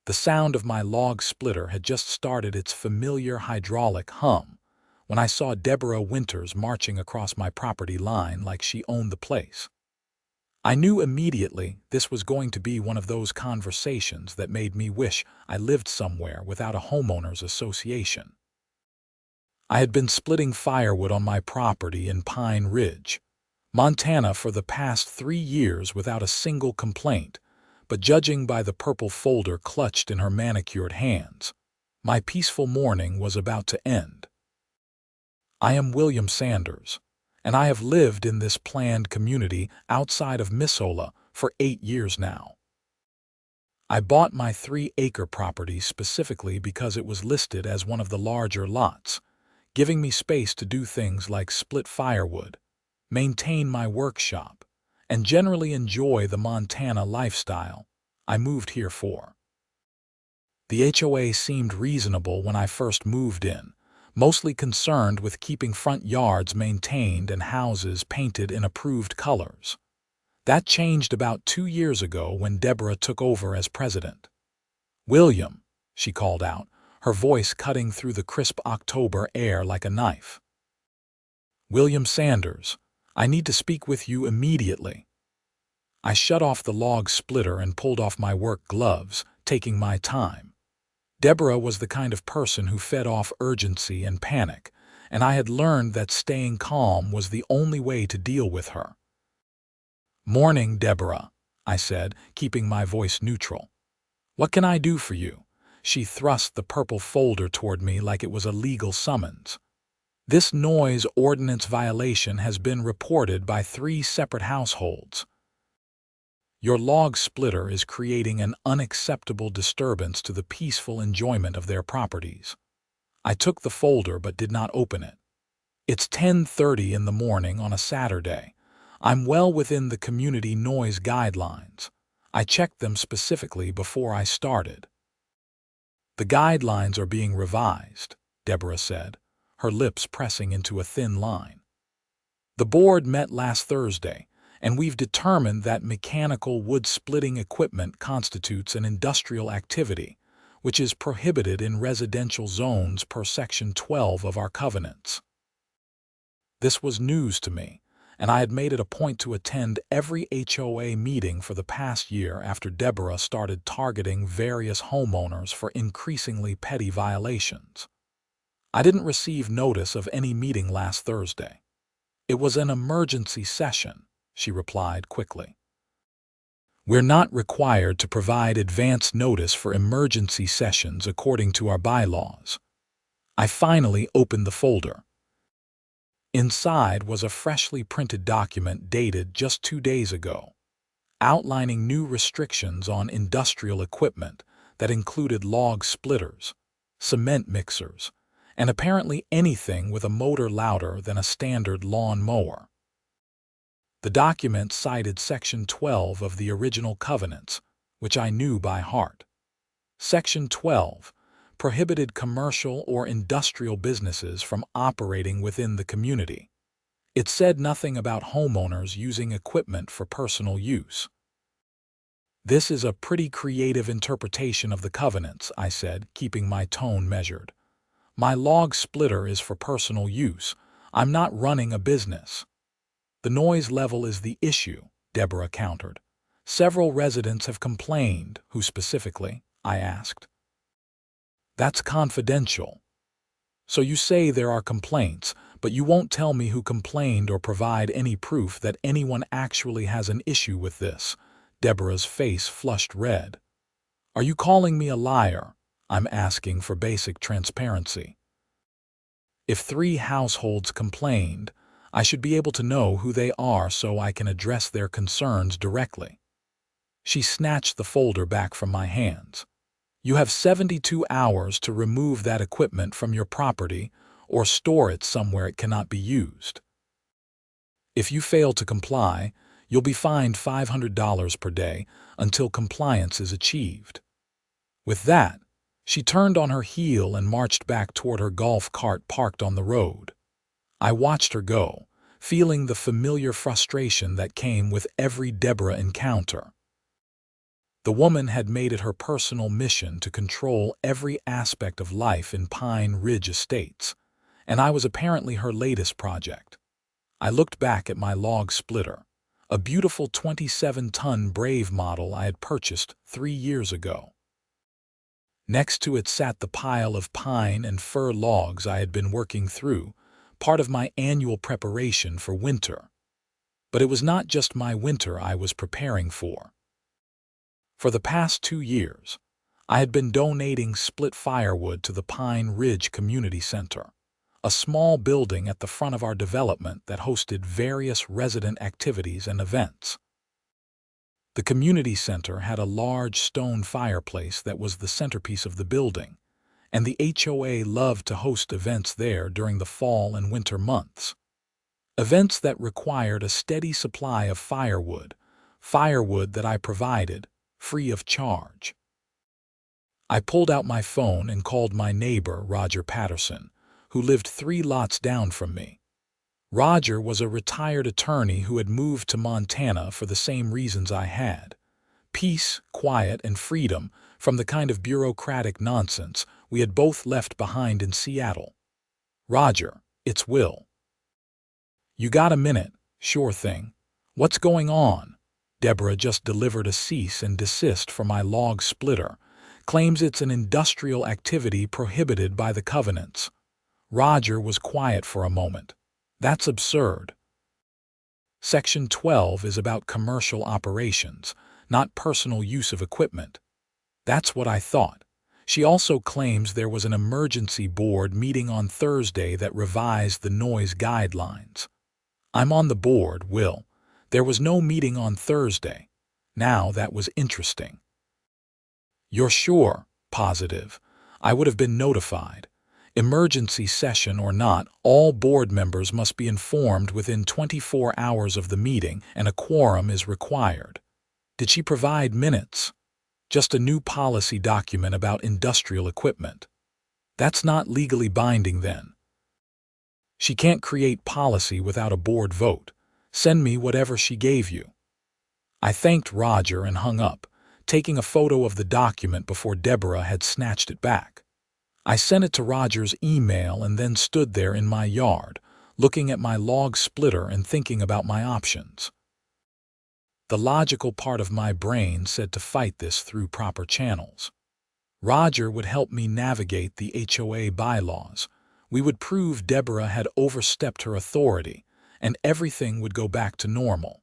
The sound of my log splitter had just started its familiar hydraulic hum when I saw Deborah Winters marching across my property line like she owned the place. I knew immediately this was going to be one of those conversations that made me wish I lived somewhere without a homeowners association. I had been splitting firewood on my property in Pine Ridge, Montana for the past 3 years without a single complaint, but judging by the purple folder clutched in her manicured hands, my peaceful morning was about to end. I am William Sanders, and I have lived in this planned community outside of Missoula for 8 years now. I bought my 3-acre property specifically because it was listed as one of the larger lots, giving me space to do things like split firewood, maintain my workshop, and generally enjoy the Montana lifestyle I moved here for. The HOA seemed reasonable when I first moved in, mostly concerned with keeping front yards maintained and houses painted in approved colors. That changed about 2 years ago when Deborah took over as president. "William," she called out, her voice cutting through the crisp October air like a knife. "William Sanders, I need to speak with you immediately." I shut off the log splitter and pulled off my work gloves, taking my time. Deborah was the kind of person who fed off urgency and panic, and I had learned that staying calm was the only way to deal with her. "Morning, Deborah," I said, keeping my voice neutral. "What can I do for you?" She thrust the purple folder toward me like it was a legal summons. "This noise ordinance violation has been reported by 3 separate households. Your log splitter is creating an unacceptable disturbance to the peaceful enjoyment of their properties." I took the folder but did not open it. It's 10:30 in the morning on a Saturday. I'm well within the community noise guidelines. I checked them specifically before I started. "The guidelines are being revised," Deborah said, her lips pressing into a thin line. "The board met last Thursday, and we've determined that mechanical wood-splitting equipment constitutes an industrial activity, which is prohibited in residential zones per Section 12 of our covenants." This was news to me, and I had made it a point to attend every HOA meeting for the past year after Deborah started targeting various homeowners for increasingly petty violations. I didn't receive notice of any meeting last Thursday. "It was an emergency session," she replied quickly. "We're not required to provide advance notice for emergency sessions according to our bylaws." I finally opened the folder. Inside was a freshly printed document dated just 2 days ago, outlining new restrictions on industrial equipment that included log splitters, cement mixers, and apparently anything with a motor louder than a standard lawn mower. The document cited Section 12 of the original covenants, which I knew by heart. Section 12 prohibited commercial or industrial businesses from operating within the community. It said nothing about homeowners using equipment for personal use. "This is a pretty creative interpretation of the covenants," I said, keeping my tone measured. "My log splitter is for personal use. I'm not running a business." "The noise level is the issue," Deborah countered. "Several residents have complained." "Who specifically?" I asked. "That's confidential." "So you say there are complaints, but you won't tell me who complained or provide any proof that anyone actually has an issue with this." Deborah's face flushed red. "Are you calling me a liar?" "I'm asking for basic transparency. If 3 households complained, I should be able to know who they are so I can address their concerns directly." She snatched the folder back from my hands. "You have 72 hours to remove that equipment from your property or store it somewhere it cannot be used. If you fail to comply, you'll be fined $500 per day until compliance is achieved." With that, she turned on her heel and marched back toward her golf cart parked on the road. I watched her go, feeling the familiar frustration that came with every Deborah encounter. The woman had made it her personal mission to control every aspect of life in Pine Ridge Estates, and I was apparently her latest project. I looked back at my log splitter, a beautiful 27-ton Brave model I had purchased 3 years ago. Next to it sat the pile of pine and fir logs I had been working through, part of my annual preparation for winter. But it was not just my winter I was preparing for. For the past 2 years, I had been donating split firewood to the Pine Ridge Community Center, a small building at the front of our development that hosted various resident activities and events. The community center had a large stone fireplace that was the centerpiece of the building, and the HOA loved to host events there during the fall and winter months. Events that required a steady supply of firewood that I provided, free of charge. I pulled out my phone and called my neighbor, Roger Patterson, who lived 3 lots down from me. Roger was a retired attorney who had moved to Montana for the same reasons I had: peace, quiet, and freedom from the kind of bureaucratic nonsense we had both left behind in Seattle. "Roger, it's Will. You got a minute?" "Sure thing. What's going on?" "Deborah just delivered a cease and desist for my log splitter. Claims it's an industrial activity prohibited by the covenants." Roger was quiet for a moment. "That's absurd. Section 12 is about commercial operations, not personal use of equipment." "That's what I thought." She also claims there was an emergency board meeting on Thursday that revised the noise guidelines. "I'm on the board, Will. There was no meeting on Thursday." Now that was interesting. "You're sure?" "Positive. I would have been notified. Emergency session or not, all board members must be informed within 24 hours of the meeting, and a quorum is required." "Did she provide minutes?" "Just a new policy document about industrial equipment." "That's not legally binding then." "She can't create policy without a board vote. Send me whatever she gave you." I thanked Roger and hung up, taking a photo of the document before Deborah had snatched it back. I sent it to Roger's email and then stood there in my yard, looking at my log splitter and thinking about my options. The logical part of my brain said to fight this through proper channels. Roger would help me navigate the HOA bylaws. We would prove Deborah had overstepped her authority, and everything would go back to normal.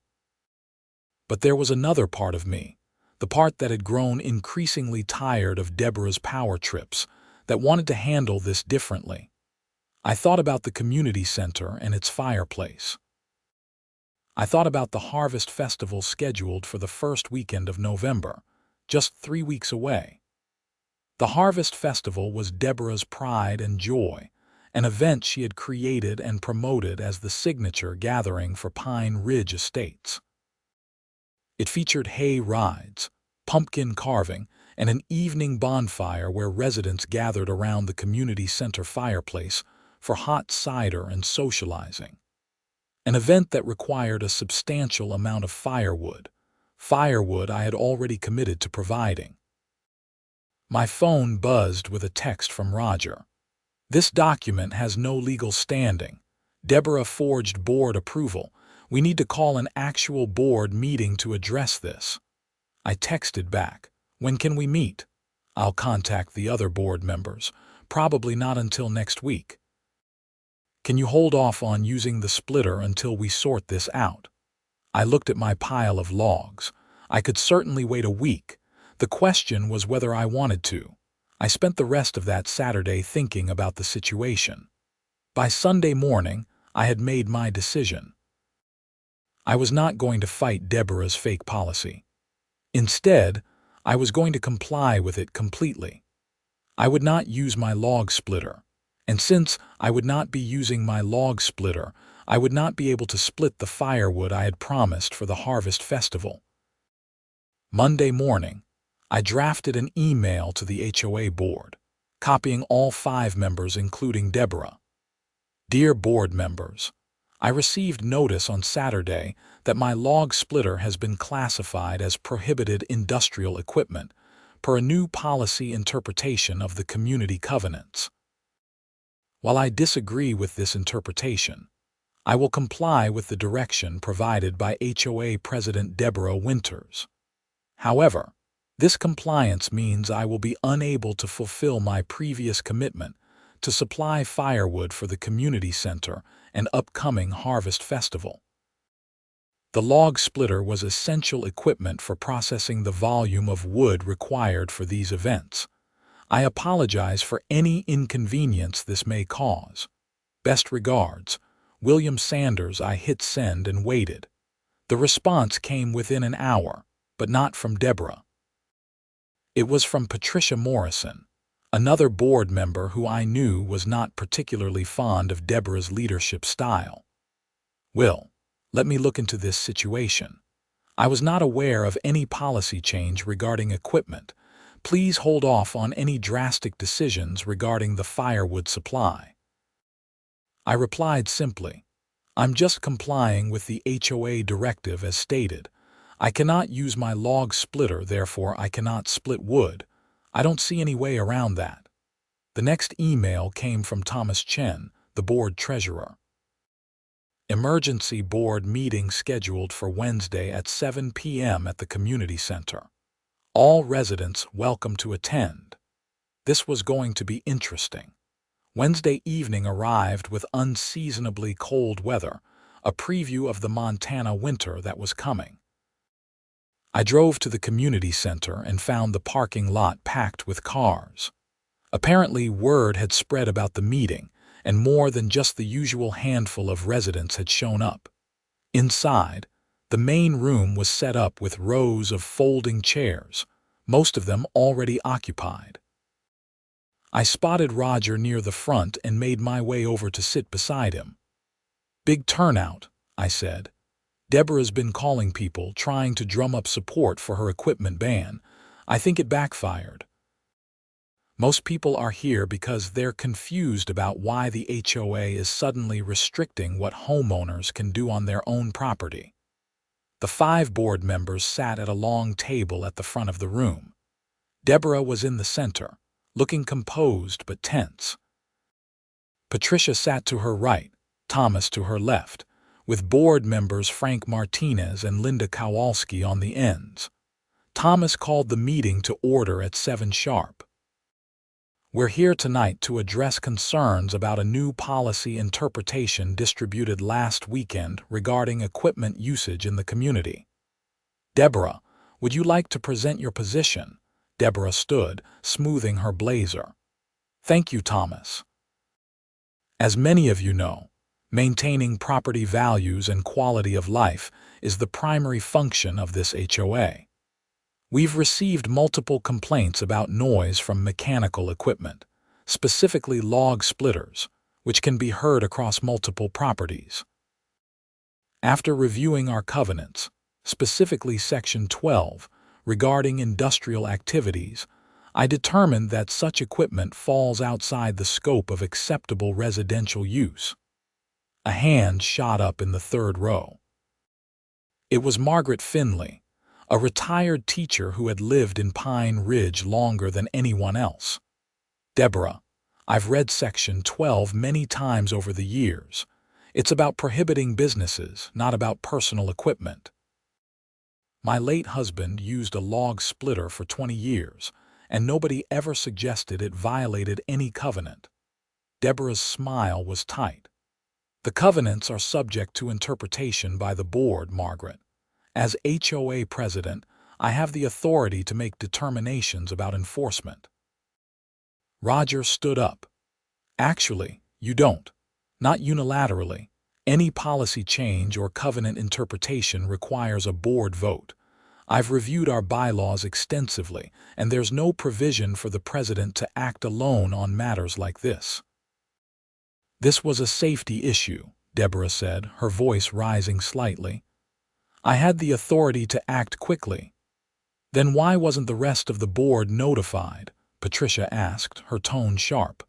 But there was another part of me, the part that had grown increasingly tired of Deborah's power trips, that wanted to handle this differently. I thought about the community center and its fireplace. I thought about the Harvest Festival scheduled for the first weekend of November, just 3 weeks away. The Harvest Festival was Deborah's pride and joy, an event she had created and promoted as the signature gathering for Pine Ridge Estates. It featured hay rides, pumpkin carving, and an evening bonfire where residents gathered around the community center fireplace for hot cider and socializing. An event that required a substantial amount of firewood I had already committed to providing. My phone buzzed with a text from Roger. "This document has no legal standing. Deborah forged board approval. We need to call an actual board meeting to address this." I texted back, "When can we meet?" "I'll contact the other board members. Probably not until next week." "Can you hold off on using the splitter until we sort this out?" I looked at my pile of logs. I could certainly wait a week. The question was whether I wanted to. I spent the rest of that Saturday thinking about the situation. By Sunday morning, I had made my decision. I was not going to fight Deborah's fake policy. Instead, I was going to comply with it completely. I would not use my log splitter, and since I would not be using my log splitter, I would not be able to split the firewood I had promised for the Harvest Festival. Monday morning, I drafted an email to the HOA board, copying all 5 members including Deborah. "Dear board members, I received notice on Saturday that my log splitter has been classified as prohibited industrial equipment per a new policy interpretation of the community covenants. While I disagree with this interpretation, I will comply with the direction provided by HOA President Deborah Winters. However, this compliance means I will be unable to fulfill my previous commitment to supply firewood for the community center and upcoming Harvest Festival. The log splitter was essential equipment for processing the volume of wood required for these events. I apologize for any inconvenience this may cause. Best regards, William Sanders. I hit send and waited. The response came within an hour, but not from Deborah. It was from Patricia Morrison, another board member who I knew was not particularly fond of Deborah's leadership style. Will, let me look into this situation. I was not aware of any policy change regarding equipment. Please hold off on any drastic decisions regarding the firewood supply. I replied simply, I'm just complying with the HOA directive as stated. I cannot use my log splitter, therefore I cannot split wood. I don't see any way around that. The next email came from Thomas Chen, the board treasurer. Emergency board meeting scheduled for Wednesday at 7 p.m. at the community center. All residents welcome to attend. This was going to be interesting. Wednesday evening arrived with unseasonably cold weather, a preview of the Montana winter that was coming. I drove to the community center and found the parking lot packed with cars. Apparently, word had spread about the meeting, and more than just the usual handful of residents had shown up. Inside, the main room was set up with rows of folding chairs, most of them already occupied. I spotted Roger near the front and made my way over to sit beside him. Big turnout, I said. Deborah's been calling people, trying to drum up support for her equipment ban. I think it backfired. Most people are here because they're confused about why the HOA is suddenly restricting what homeowners can do on their own property. The 5 board members sat at a long table at the front of the room. Deborah was in the center, looking composed but tense. Patricia sat to her right, Thomas to her left, with board members Frank Martinez and Linda Kowalski on the ends. Thomas called the meeting to order at 7 sharp. We're here tonight to address concerns about a new policy interpretation distributed last weekend regarding equipment usage in the community. Deborah, would you like to present your position? Deborah stood, smoothing her blazer. Thank you, Thomas. As many of you know, maintaining property values and quality of life is the primary function of this HOA. We've received multiple complaints about noise from mechanical equipment, specifically log splitters, which can be heard across multiple properties. After reviewing our covenants, specifically Section 12, regarding industrial activities, I determined that such equipment falls outside the scope of acceptable residential use. A hand shot up in the 3rd row. It was Margaret Finley, a retired teacher who had lived in Pine Ridge longer than anyone else. Deborah, I've read Section 12 many times over the years. It's about prohibiting businesses, not about personal equipment. My late husband used a log splitter for 20 years, and nobody ever suggested it violated any covenant. Deborah's smile was tight. The covenants are subject to interpretation by the board, Margaret. As HOA president, I have the authority to make determinations about enforcement. Roger stood up. Actually, you don't. Not unilaterally. Any policy change or covenant interpretation requires a board vote. I've reviewed our bylaws extensively, and there's no provision for the president to act alone on matters like this. This was a safety issue, Deborah said, her voice rising slightly. I had the authority to act quickly. Then why wasn't the rest of the board notified? Patricia asked, her tone sharp.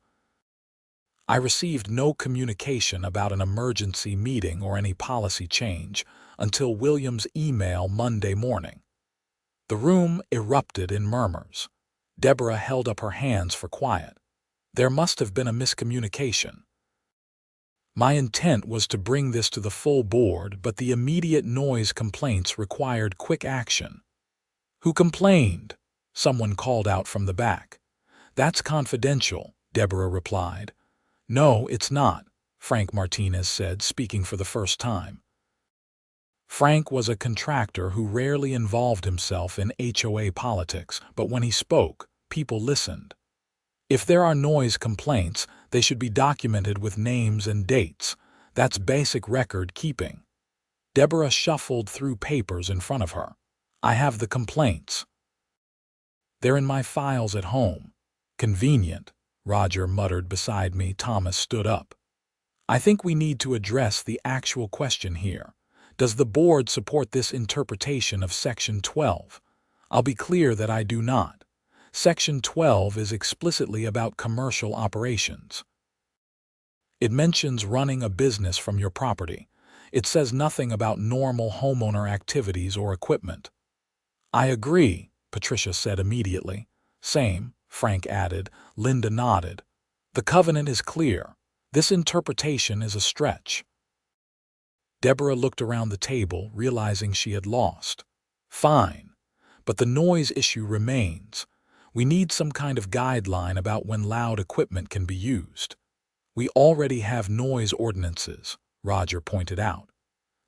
I received no communication about an emergency meeting or any policy change until William's email Monday morning. The room erupted in murmurs. Deborah held up her hands for quiet. There must have been a miscommunication. My intent was to bring this to the full board, but the immediate noise complaints required quick action. "Who complained?" someone called out from the back. "That's confidential," Deborah replied. "No, it's not," Frank Martinez said, speaking for the first time. Frank was a contractor who rarely involved himself in HOA politics, but when he spoke, people listened. If there are noise complaints, they should be documented with names and dates. That's basic record keeping. Deborah shuffled through papers in front of her. "I have the complaints." "They're in my files at home." "Convenient," Roger muttered beside me. Thomas stood up. "I think we need to address the actual question here. Does the board support this interpretation of Section 12? I'll be clear that I do not. Section 12 is explicitly about commercial operations. It mentions running a business from your property. It says nothing about normal homeowner activities or equipment." "I agree," Patricia said immediately. "Same," Frank added. Linda nodded. "The covenant is clear. This interpretation is a stretch." Deborah looked around the table, realizing she had lost. "Fine. But the noise issue remains. We need some kind of guideline about when loud equipment can be used." "We already have noise ordinances," Roger pointed out.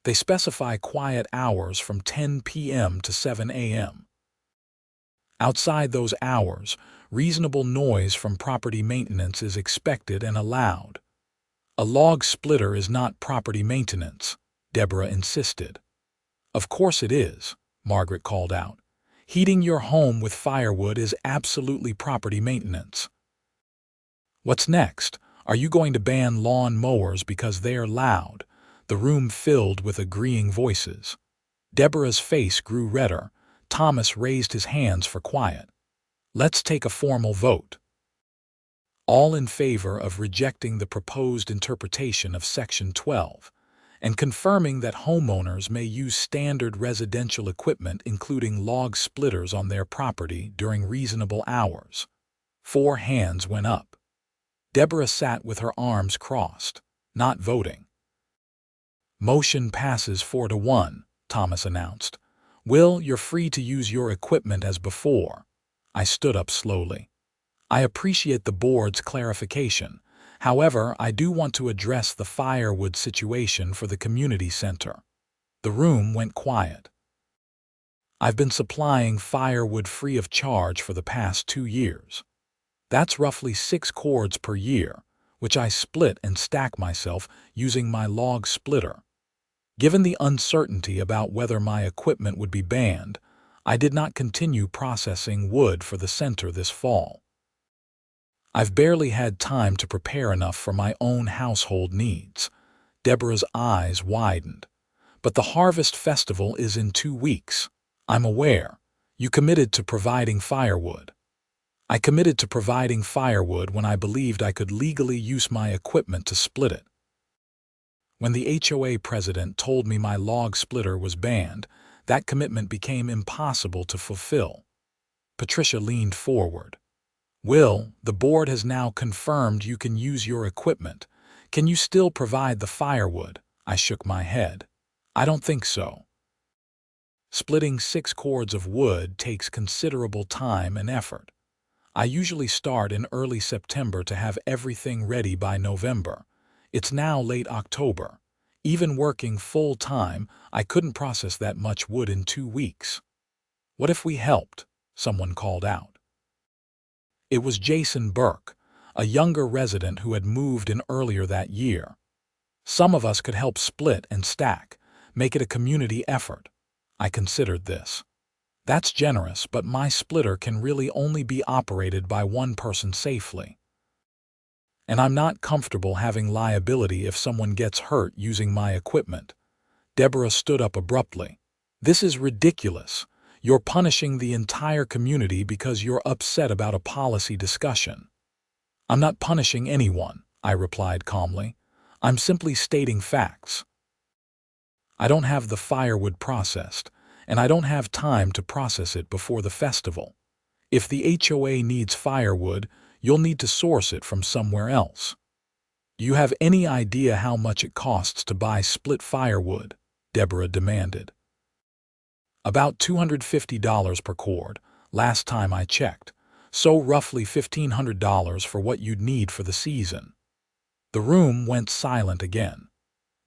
"They specify quiet hours from 10 p.m. to 7 a.m. Outside those hours, reasonable noise from property maintenance is expected and allowed." "A log splitter is not property maintenance," Deborah insisted. "Of course it is," Margaret called out. "Heating your home with firewood is absolutely property maintenance." "What's next? Are you going to ban lawn mowers because they are loud?" The room filled with agreeing voices. Deborah's face grew redder. Thomas raised his hands for quiet. "Let's take a formal vote. All in favor of rejecting the proposed interpretation of Section 12 and confirming that homeowners may use standard residential equipment including log splitters on their property during reasonable hours." 4 hands went up. Deborah sat with her arms crossed, not voting. "Motion passes 4-1, Thomas announced. "Will, you're free to use your equipment as before." I stood up slowly. "I appreciate the board's clarification. However, I do want to address the firewood situation for the community center." The room went quiet. "I've been supplying firewood free of charge for the past 2 years. That's roughly 6 cords per year, which I split and stack myself using my log splitter. Given the uncertainty about whether my equipment would be banned, I did not continue processing wood for the center this fall. I've barely had time to prepare enough for my own household needs." Deborah's eyes widened. "But the Harvest Festival is in 2 weeks. I'm aware. You committed to providing firewood." "I committed to providing firewood when I believed I could legally use my equipment to split it. When the HOA president told me my log splitter was banned, that commitment became impossible to fulfill." Patricia leaned forward. "Will, the board has now confirmed you can use your equipment. Can you still provide the firewood?" I shook my head. "I don't think so. Splitting 6 cords of wood takes considerable time and effort. I usually start in early September to have everything ready by November. It's now late October. Even working full-time, I couldn't process that much wood in 2 weeks." "What if we helped?" someone called out. It was Jason Burke, a younger resident who had moved in earlier that year. "Some of us could help split and stack, make it a community effort." I considered this. "That's generous, but my splitter can really only be operated by one person safely. And I'm not comfortable having liability if someone gets hurt using my equipment." Deborah stood up abruptly. "This is ridiculous. You're punishing the entire community because you're upset about a policy discussion." "I'm not punishing anyone," I replied calmly. I'm simply stating facts. I don't have the firewood processed, and I don't have time to process it before the festival. If the HOA needs firewood, you'll need to source it from somewhere else. Do you have any idea how much it costs to buy split firewood? Deborah demanded. About $250 per cord, last time I checked, so roughly $1,500 for what you'd need for the season. The room went silent again.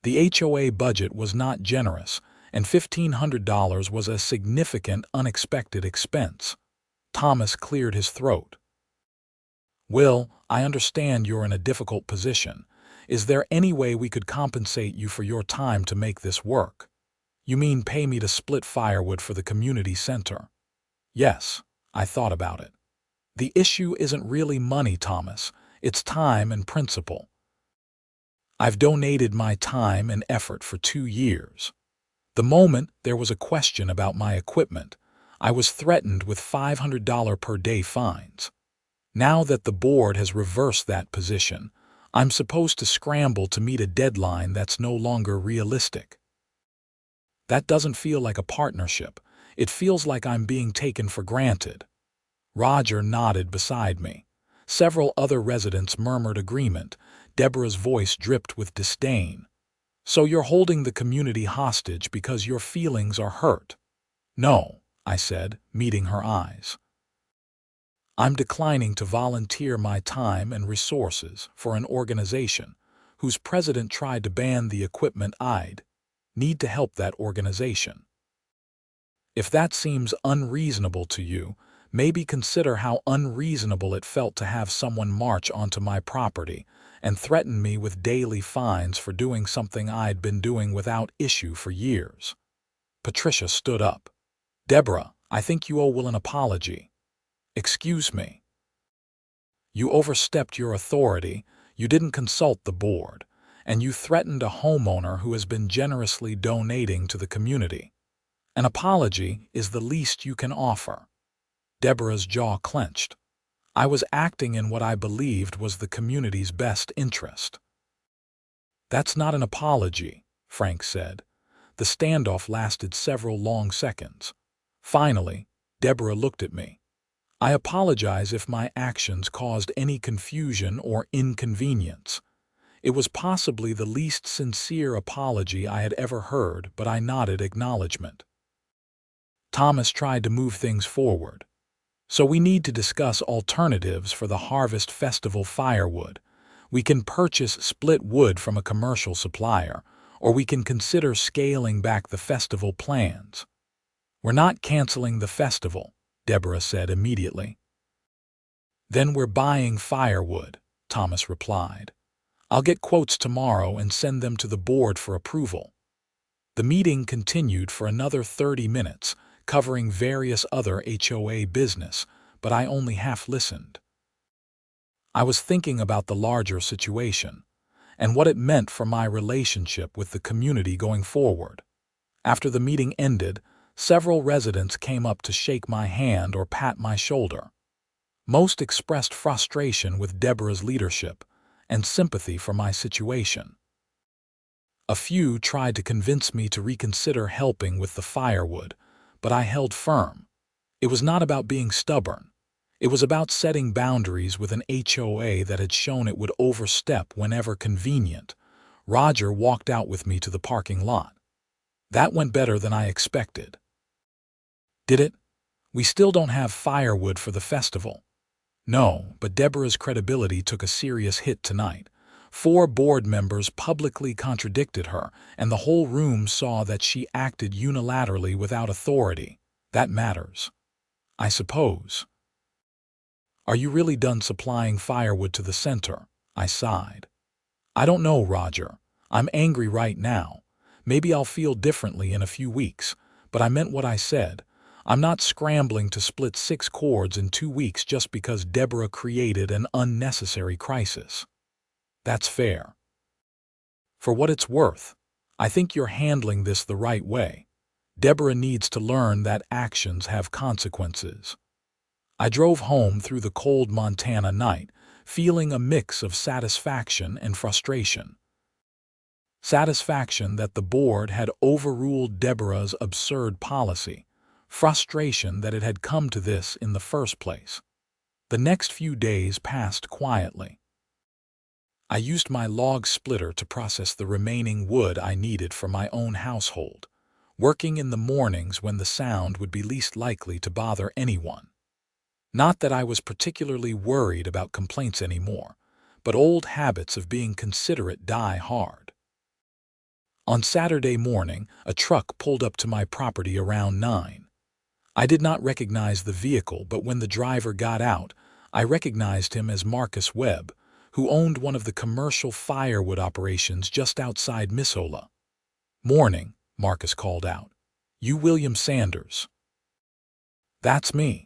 The HOA budget was not generous, and $1,500 was a significant, unexpected expense. Thomas cleared his throat. Will, I understand you're in a difficult position. Is there any way we could compensate you for your time to make this work? You mean pay me to split firewood for the community center? Yes, I thought about it. The issue isn't really money, Thomas. It's time and principle. I've donated my time and effort for 2 years. The moment there was a question about my equipment, I was threatened with $500 per day fines. Now that the board has reversed that position, I'm supposed to scramble to meet a deadline that's no longer realistic. That doesn't feel like a partnership. It feels like I'm being taken for granted. Roger nodded beside me. Several other residents murmured agreement. Deborah's voice dripped with disdain. So you're holding the community hostage because your feelings are hurt? No, I said, meeting her eyes. I'm declining to volunteer my time and resources for an organization whose president tried to ban the equipment I'd need to help that organization. If that seems unreasonable to you, maybe consider how unreasonable it felt to have someone march onto my property and threaten me with daily fines for doing something I'd been doing without issue for years. Patricia stood up. Deborah, I think you owe Will an apology. Excuse me. You overstepped your authority, you didn't consult the board, and you threatened a homeowner who has been generously donating to the community. An apology is the least you can offer. Deborah's jaw clenched. I was acting in what I believed was the community's best interest. That's not an apology, Frank said. The standoff lasted several long seconds. Finally, Deborah looked at me. I apologize if my actions caused any confusion or inconvenience. It was possibly the least sincere apology I had ever heard, but I nodded acknowledgement. Thomas tried to move things forward. So we need to discuss alternatives for the Harvest Festival firewood. We can purchase split wood from a commercial supplier, or we can consider scaling back the festival plans. We're not canceling the festival, Deborah said immediately. Then we're buying firewood, Thomas replied. I'll get quotes tomorrow and send them to the board for approval. The meeting continued for another 30 minutes, covering various other HOA business, but I only half listened. I was thinking about the larger situation and what it meant for my relationship with the community going forward. After the meeting ended, several residents came up to shake my hand or pat my shoulder. Most expressed frustration with Deborah's leadership and sympathy for my situation. A few tried to convince me to reconsider helping with the firewood, but I held firm. It was not about being stubborn. It was about setting boundaries with an HOA that had shown it would overstep whenever convenient. Roger walked out with me to the parking lot. That went better than I expected. Did it? We still don't have firewood for the festival. No, but Deborah's credibility took a serious hit tonight. 4 board members publicly contradicted her, and the whole room saw that she acted unilaterally without authority. That matters. I suppose. Are you really done supplying firewood to the center? I sighed. I don't know, Roger. I'm angry right now. Maybe I'll feel differently in a few weeks, but I meant what I said. I'm not scrambling to split 6 cords in 2 weeks just because Deborah created an unnecessary crisis. That's fair. For what it's worth, I think you're handling this the right way. Deborah needs to learn that actions have consequences. I drove home through the cold Montana night, feeling a mix of satisfaction and frustration. Satisfaction that the board had overruled Deborah's absurd policy, frustration that it had come to this in the first place. The next few days passed quietly. I used my log splitter to process the remaining wood I needed for my own household, working in the mornings when the sound would be least likely to bother anyone. Not that I was particularly worried about complaints anymore, but old habits of being considerate die hard. On Saturday morning, a truck pulled up to my property around 9. I did not recognize the vehicle, but when the driver got out, I recognized him as Marcus Webb, who owned one of the commercial firewood operations just outside Missoula. "Morning," Marcus called out. "You William Sanders?" "That's me.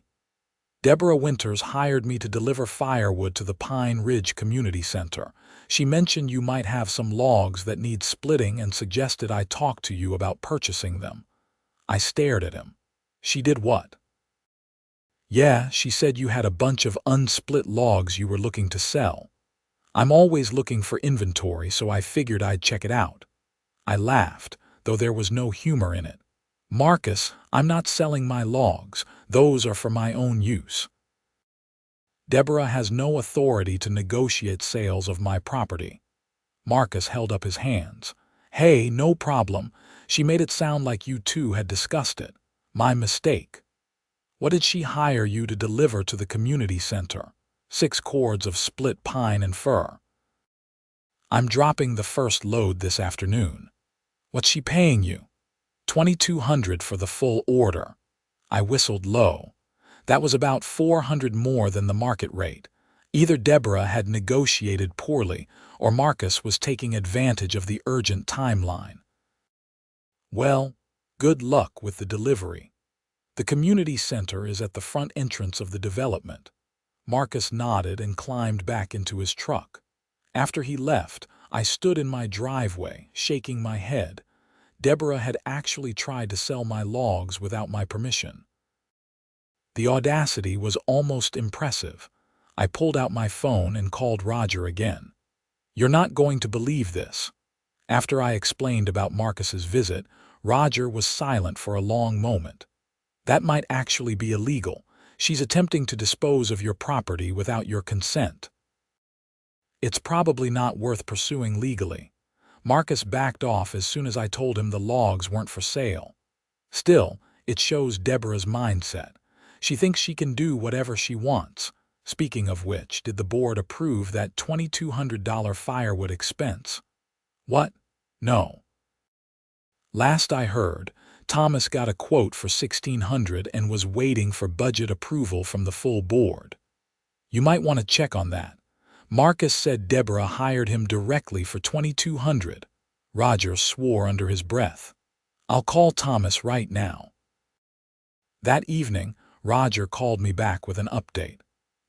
Deborah Winters hired me to deliver firewood to the Pine Ridge Community Center. She mentioned you might have some logs that need splitting and suggested I talk to you about purchasing them." I stared at him. "She did what?" "Yeah, she said you had a bunch of unsplit logs you were looking to sell. I'm always looking for inventory, so I figured I'd check it out." I laughed, though there was no humor in it. "Marcus, I'm not selling my logs. Those are for my own use. Deborah has no authority to negotiate sales of my property." Marcus held up his hands. "Hey, no problem. She made it sound like you two had discussed it. My mistake. What did she hire you to deliver to the community center? 6 cords of split pine and fir." "I'm dropping the first load this afternoon." "What's she paying you?" $2,200 for the full order." I whistled low. That was about $400 more than the market rate. Either Deborah had negotiated poorly, or Marcus was taking advantage of the urgent timeline. "Well, good luck with the delivery. The community center is at the front entrance of the development." Marcus nodded and climbed back into his truck. After he left, I stood in my driveway, shaking my head. Deborah had actually tried to sell my logs without my permission. The audacity was almost impressive. I pulled out my phone and called Roger again. "You're not going to believe this." After I explained about Marcus's visit, Roger was silent for a long moment. "That might actually be illegal. She's attempting to dispose of your property without your consent." "It's probably not worth pursuing legally." Marcus backed off as soon as I told him the logs weren't for sale. Still, it shows Deborah's mindset. She thinks she can do whatever she wants. Speaking of which, did the board approve that $2,200 firewood expense? What? No. Last I heard, Thomas got a quote for $1,600 and was waiting for budget approval from the full board. You might want to check on that. Marcus said Deborah hired him directly for $2,200. Roger swore under his breath. "I'll call Thomas right now." That evening, Roger called me back with an update.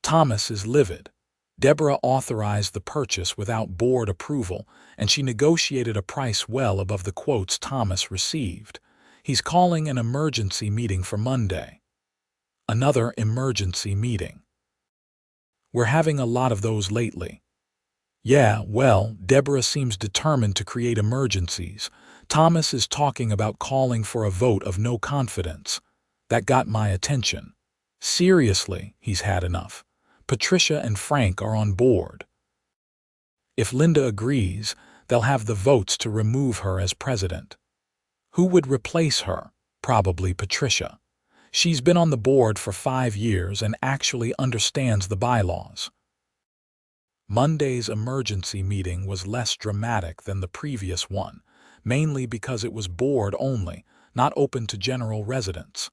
"Thomas is livid. Deborah authorized the purchase without board approval, and she negotiated a price well above the quotes Thomas received. He's calling an emergency meeting for Monday." Another emergency meeting. We're having a lot of those lately. Yeah, well, Deborah seems determined to create emergencies. Thomas is talking about calling for a vote of no confidence. That got my attention. Seriously, he's had enough. Patricia and Frank are on board. If Linda agrees, they'll have the votes to remove her as president. Who would replace her? Probably Patricia. She's been on the board for 5 years and actually understands the bylaws. Monday's emergency meeting was less dramatic than the previous one, mainly because it was board only, not open to general residents.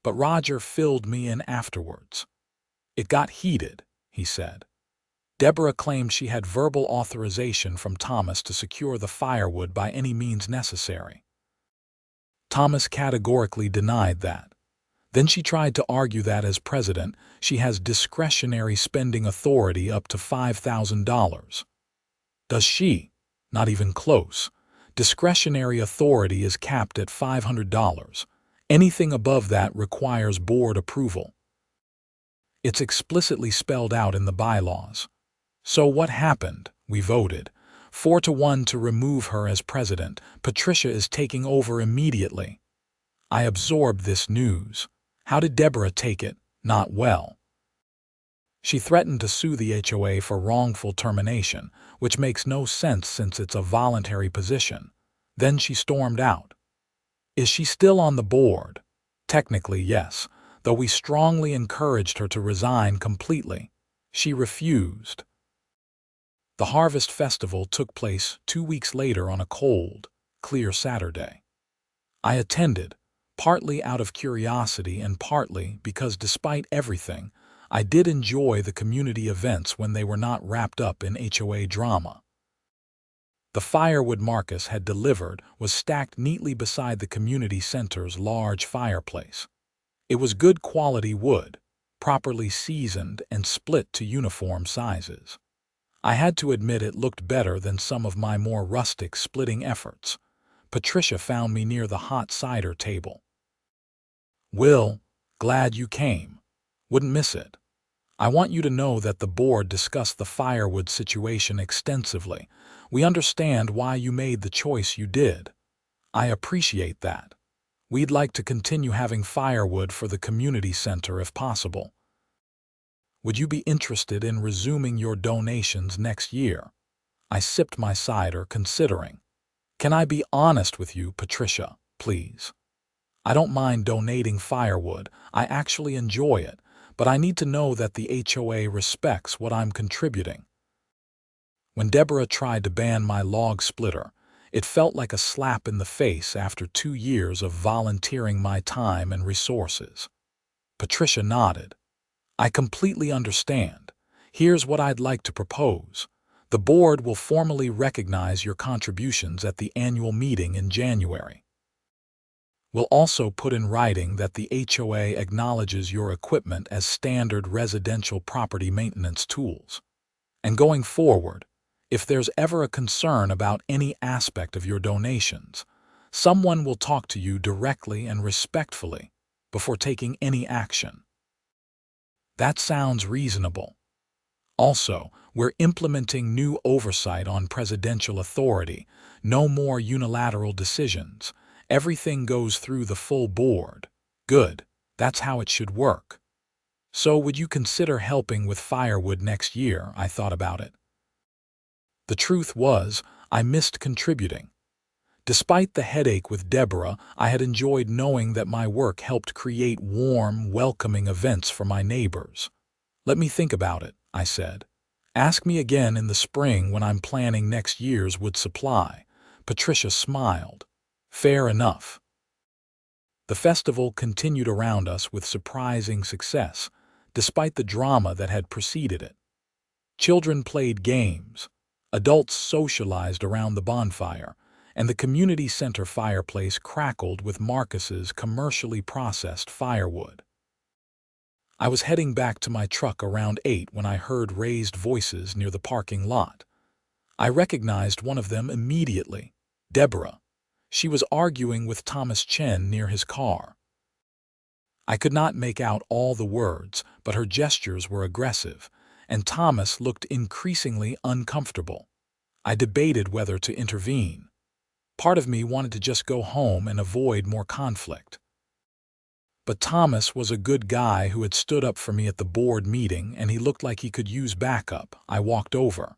But Roger filled me in afterwards. "It got heated," he said. Deborah claimed she had verbal authorization from Thomas to secure the firewood by any means necessary. Thomas categorically denied that. Then she tried to argue that as president, she has discretionary spending authority up to $5,000. Does she? Not even close. Discretionary authority is capped at $500. Anything above that requires board approval. It's explicitly spelled out in the bylaws. So what happened? We voted. 4-1 to remove her as president. Patricia is taking over immediately. I absorbed this news. How did Deborah take it? Not well. She threatened to sue the HOA for wrongful termination, which makes no sense since it's a voluntary position. Then she stormed out. Is she still on the board? Technically, yes, though we strongly encouraged her to resign completely. She refused. The Harvest Festival took place 2 weeks later on a cold, clear Saturday. I attended, partly out of curiosity and partly because despite everything, I did enjoy the community events when they were not wrapped up in HOA drama. The firewood Marcus had delivered was stacked neatly beside the community center's large fireplace. It was good quality wood, properly seasoned and split to uniform sizes. I had to admit it looked better than some of my more rustic splitting efforts. Patricia found me near the hot cider table. Will, glad you came. Wouldn't miss it. I want you to know that the board discussed the firewood situation extensively. We understand why you made the choice you did. I appreciate that. We'd like to continue having firewood for the community center if possible. Would you be interested in resuming your donations next year? I sipped my cider, considering. Can I be honest with you, Patricia, please? I don't mind donating firewood. I actually enjoy it, but I need to know that the HOA respects what I'm contributing. When Deborah tried to ban my log splitter, it felt like a slap in the face after 2 years of volunteering my time and resources. Patricia nodded. I completely understand. Here's what I'd like to propose. The board will formally recognize your contributions at the annual meeting in January. We'll also put in writing that the HOA acknowledges your equipment as standard residential property maintenance tools. And going forward, if there's ever a concern about any aspect of your donations, someone will talk to you directly and respectfully before taking any action. That sounds reasonable. Also, we're implementing new oversight on presidential authority. No more unilateral decisions. Everything goes through the full board. Good. That's how it should work. So would you consider helping with firewood next year? I thought about it. The truth was, I missed contributing. Despite the headache with Deborah, I had enjoyed knowing that my work helped create warm, welcoming events for my neighbors. Let me think about it, I said. Ask me again in the spring when I'm planning next year's wood supply. Patricia smiled. Fair enough. The festival continued around us with surprising success, despite the drama that had preceded it. Children played games, adults socialized around the bonfire, and the community center fireplace crackled with Marcus's commercially processed firewood. I was heading back to my truck around 8 when I heard raised voices near the parking lot. I recognized one of them immediately, Deborah. She was arguing with Thomas Chen near his car. I could not make out all the words, but her gestures were aggressive, and Thomas looked increasingly uncomfortable. I debated whether to intervene. Part of me wanted to just go home and avoid more conflict. But Thomas was a good guy who had stood up for me at the board meeting, and he looked like he could use backup. I walked over.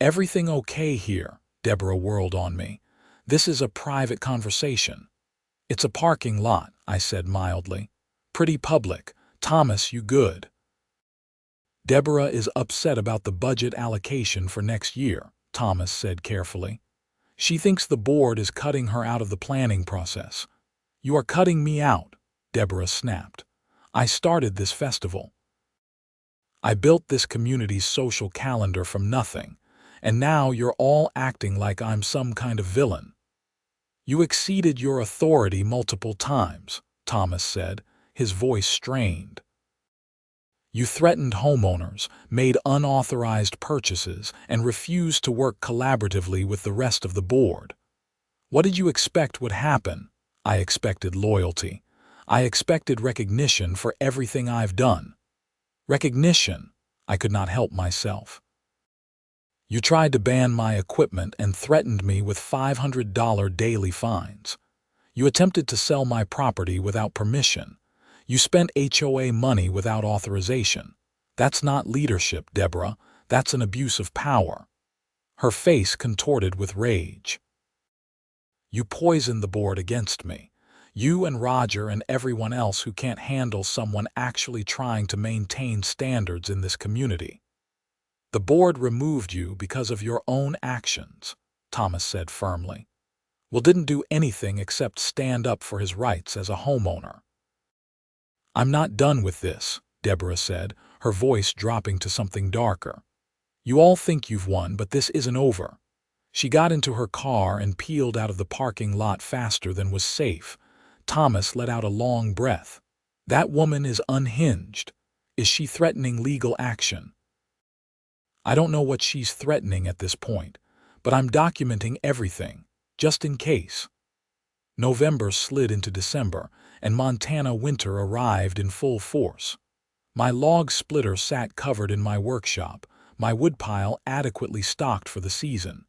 Everything okay here? Deborah whirled on me. This is a private conversation. It's a parking lot, I said mildly. Pretty public. Thomas, you good? Deborah is upset about the budget allocation for next year, Thomas said carefully. She thinks the board is cutting her out of the planning process. You are cutting me out, Deborah snapped. I started this festival. I built this community's social calendar from nothing, and now you're all acting like I'm some kind of villain. You exceeded your authority multiple times, Thomas said, his voice strained. You threatened homeowners, made unauthorized purchases, and refused to work collaboratively with the rest of the board. What did you expect would happen? I expected loyalty. I expected recognition for everything I've done. Recognition? I could not help myself. You tried to ban my equipment and threatened me with $500 daily fines. You attempted to sell my property without permission. You spent HOA money without authorization. That's not leadership, Deborah. That's an abuse of power. Her face contorted with rage. You poisoned the board against me. You and Roger and everyone else who can't handle someone actually trying to maintain standards in this community. The board removed you because of your own actions, Thomas said firmly. Will didn't do anything except stand up for his rights as a homeowner. I'm not done with this, Deborah said, her voice dropping to something darker. You all think you've won, but this isn't over. She got into her car and peeled out of the parking lot faster than was safe. Thomas let out a long breath. That woman is unhinged. Is she threatening legal action? I don't know what she's threatening at this point, but I'm documenting everything, just in case. November slid into December, and Montana winter arrived in full force. My log splitter sat covered in my workshop, my woodpile adequately stocked for the season.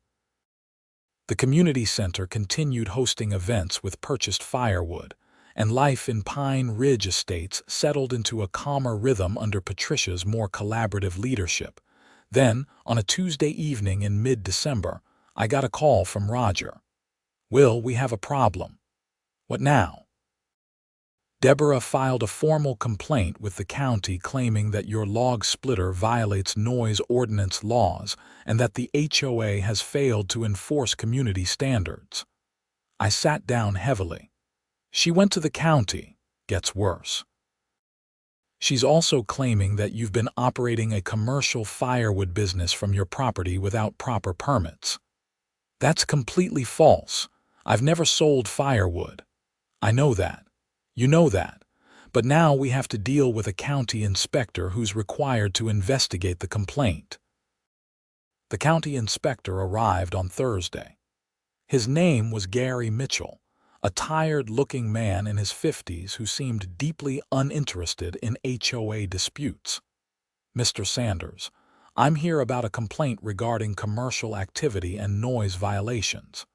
The community center continued hosting events with purchased firewood, and life in Pine Ridge Estates settled into a calmer rhythm under Patricia's more collaborative leadership. Then, on a Tuesday evening in mid-December, I got a call from Roger. Will, we have a problem. What now? Deborah filed a formal complaint with the county claiming that your log splitter violates noise ordinance laws and that the HOA has failed to enforce community standards. I sat down heavily. She went to the county. Gets worse. She's also claiming that you've been operating a commercial firewood business from your property without proper permits. That's completely false. I've never sold firewood. I know that. You know that. But now we have to deal with a county inspector who's required to investigate the complaint. The county inspector arrived on Thursday. His name was Gary Mitchell, a tired-looking man in his 50s who seemed deeply uninterested in HOA disputes. Mr. Sanders, I'm here about a complaint regarding commercial activity and noise violations.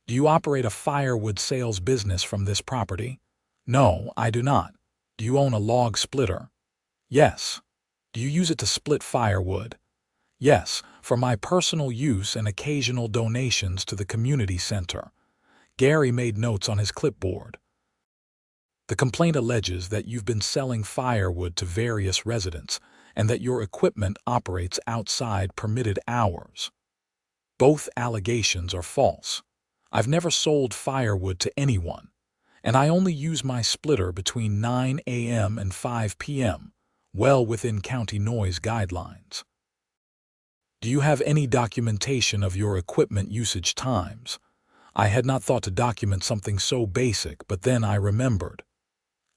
Do you operate a firewood sales business from this property? No, I do not. Do you own a log splitter? Yes. Do you use it to split firewood? Yes, for my personal use and occasional donations to the community center. Gary made notes on his clipboard. The complaint alleges that you've been selling firewood to various residents and that your equipment operates outside permitted hours. Both allegations are false. I've never sold firewood to anyone, and I only use my splitter between 9 a.m. and 5 p.m., well within county noise guidelines. Do you have any documentation of your equipment usage times? I had not thought to document something so basic, but then I remembered.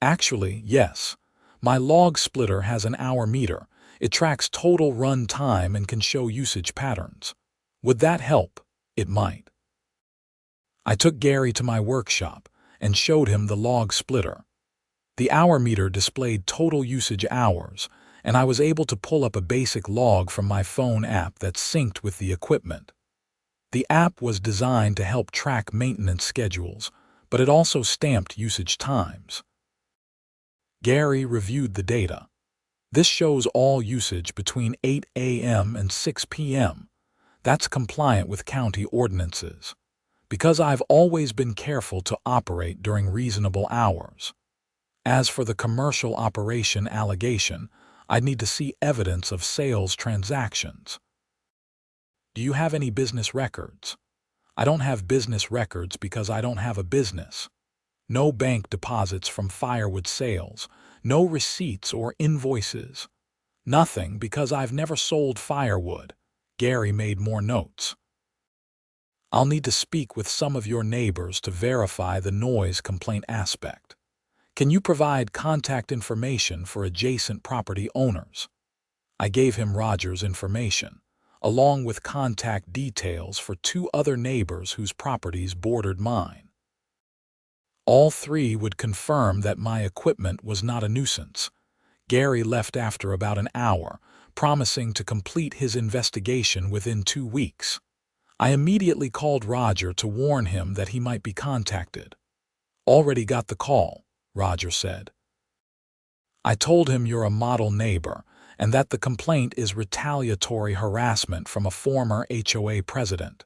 Actually, yes. My log splitter has an hour meter. It tracks total run time and can show usage patterns. Would that help? It might. I took Gary to my workshop and showed him the log splitter. The hour meter displayed total usage hours, and I was able to pull up a basic log from my phone app that synced with the equipment. The app was designed to help track maintenance schedules, but it also stamped usage times. Gary reviewed the data. This shows all usage between 8 a.m. and 6 p.m. That's compliant with county ordinances, because I've always been careful to operate during reasonable hours. As for the commercial operation allegation, I'd need to see evidence of sales transactions. Do you have any business records? I don't have business records because I don't have a business. No bank deposits from firewood sales, no receipts or invoices. Nothing because I've never sold firewood. Gary made more notes. I'll need to speak with some of your neighbors to verify the noise complaint aspect. Can you provide contact information for adjacent property owners? I gave him Roger's information, along with contact details for 2 other neighbors whose properties bordered mine. All 3 would confirm that my equipment was not a nuisance. Gary left after about an hour, promising to complete his investigation within 2 weeks. I immediately called Roger to warn him that he might be contacted. "Already got the call," Roger said. "I told him you're a model neighbor and that the complaint is retaliatory harassment from a former HOA president."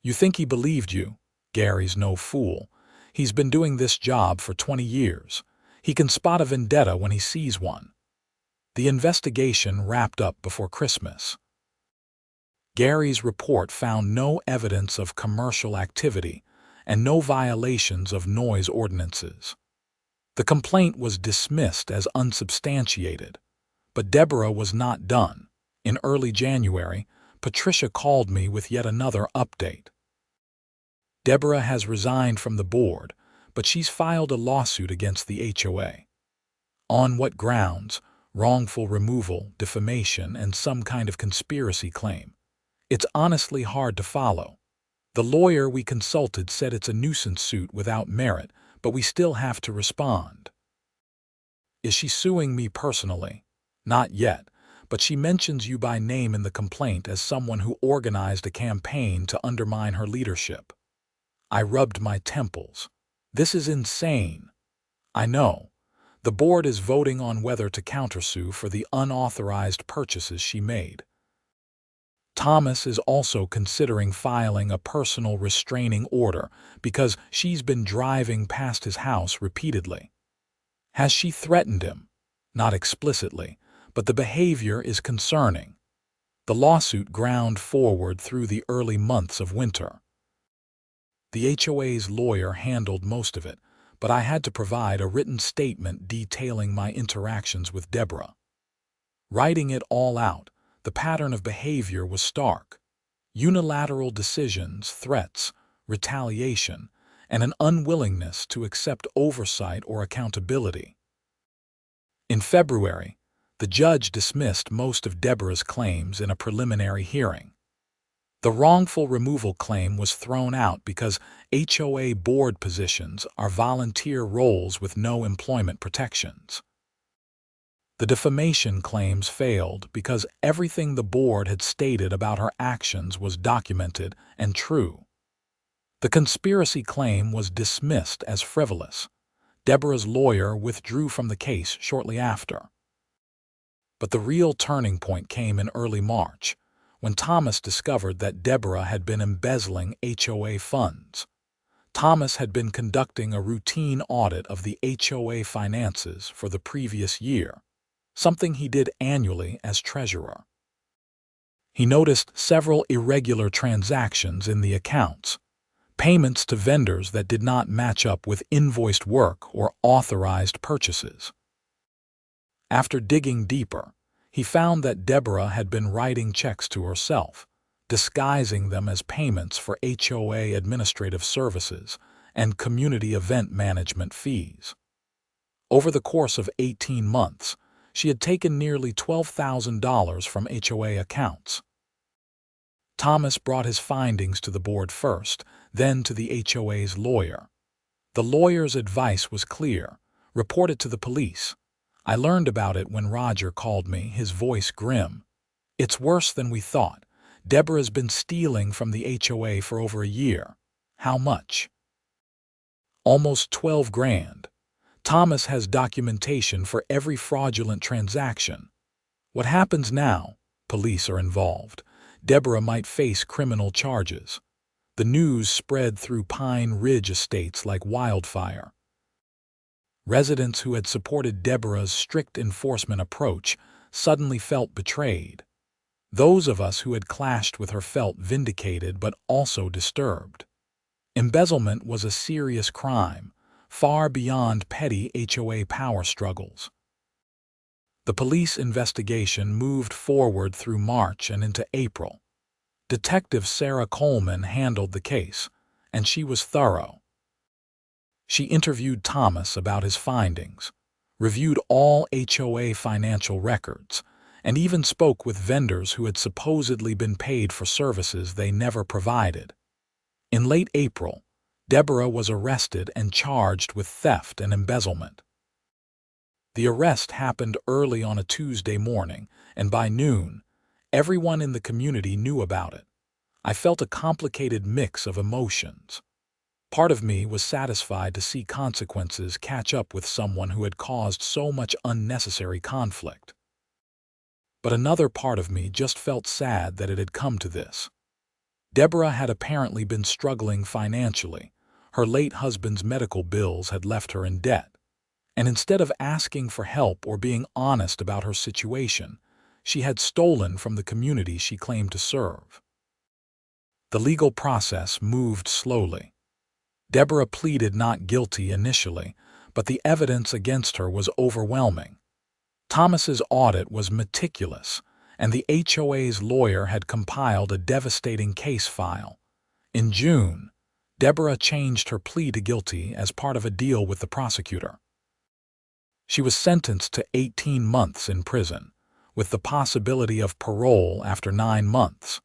"You think he believed you?" "Gary's no fool. He's been doing this job for 20 years. He can spot a vendetta when he sees one." The investigation wrapped up before Christmas. Gary's report found no evidence of commercial activity and no violations of noise ordinances. The complaint was dismissed as unsubstantiated, but Deborah was not done. In early January, Patricia called me with yet another update. Deborah has resigned from the board, but she's filed a lawsuit against the HOA. On what grounds? Wrongful removal, defamation, and some kind of conspiracy claim. It's honestly hard to follow. The lawyer we consulted said it's a nuisance suit without merit, but we still have to respond. Is she suing me personally? Not yet, but she mentions you by name in the complaint as someone who organized a campaign to undermine her leadership. I rubbed my temples. This is insane. I know. The board is voting on whether to countersue for the unauthorized purchases she made. Thomas is also considering filing a personal restraining order because she's been driving past his house repeatedly. Has she threatened him? Not explicitly, but the behavior is concerning. The lawsuit ground forward through the early months of winter. The HOA's lawyer handled most of it, but I had to provide a written statement detailing my interactions with Deborah. Writing it all out, the pattern of behavior was stark. Unilateral decisions, threats, retaliation, and an unwillingness to accept oversight or accountability. In February, the judge dismissed most of Deborah's claims in a preliminary hearing. The wrongful removal claim was thrown out because HOA board positions are volunteer roles with no employment protections. The defamation claims failed because everything the board had stated about her actions was documented and true. The conspiracy claim was dismissed as frivolous. Deborah's lawyer withdrew from the case shortly after. But the real turning point came in early March, when Thomas discovered that Deborah had been embezzling HOA funds. Thomas had been conducting a routine audit of the HOA finances for the previous year, something he did annually as treasurer. He noticed several irregular transactions in the accounts, payments to vendors that did not match up with invoiced work or authorized purchases. After digging deeper, he found that Deborah had been writing checks to herself, disguising them as payments for HOA administrative services and community event management fees. Over the course of 18 months, she had taken nearly $12,000 from HOA accounts. Thomas brought his findings to the board first, then to the HOA's lawyer. The lawyer's advice was clear: report it to the police. I learned about it when Roger called me, his voice grim. "It's worse than we thought. Deborah's been stealing from the HOA for over a year." "How much?" "Almost 12 grand. Thomas has documentation for every fraudulent transaction." "What happens now?" "Police are involved. Deborah might face criminal charges." The news spread through Pine Ridge estates like wildfire. Residents who had supported Deborah's strict enforcement approach suddenly felt betrayed. Those of us who had clashed with her felt vindicated but also disturbed. Embezzlement was a serious crime, far beyond petty HOA power struggles. The police investigation moved forward through March and into April. Detective Sarah Coleman handled the case, and she was thorough. She interviewed Thomas about his findings, reviewed all HOA financial records, and even spoke with vendors who had supposedly been paid for services they never provided. In late April, Deborah was arrested and charged with theft and embezzlement. The arrest happened early on a Tuesday morning, and by noon, everyone in the community knew about it. I felt a complicated mix of emotions. Part of me was satisfied to see consequences catch up with someone who had caused so much unnecessary conflict. But another part of me just felt sad that it had come to this. Deborah had apparently been struggling financially. Her late husband's medical bills had left her in debt. And instead of asking for help or being honest about her situation, she had stolen from the community she claimed to serve. The legal process moved slowly. Deborah pleaded not guilty initially, but the evidence against her was overwhelming. Thomas's audit was meticulous, and the HOA's lawyer had compiled a devastating case file. In June, Deborah changed her plea to guilty as part of a deal with the prosecutor. She was sentenced to 18 months in prison, with the possibility of parole after 9 months.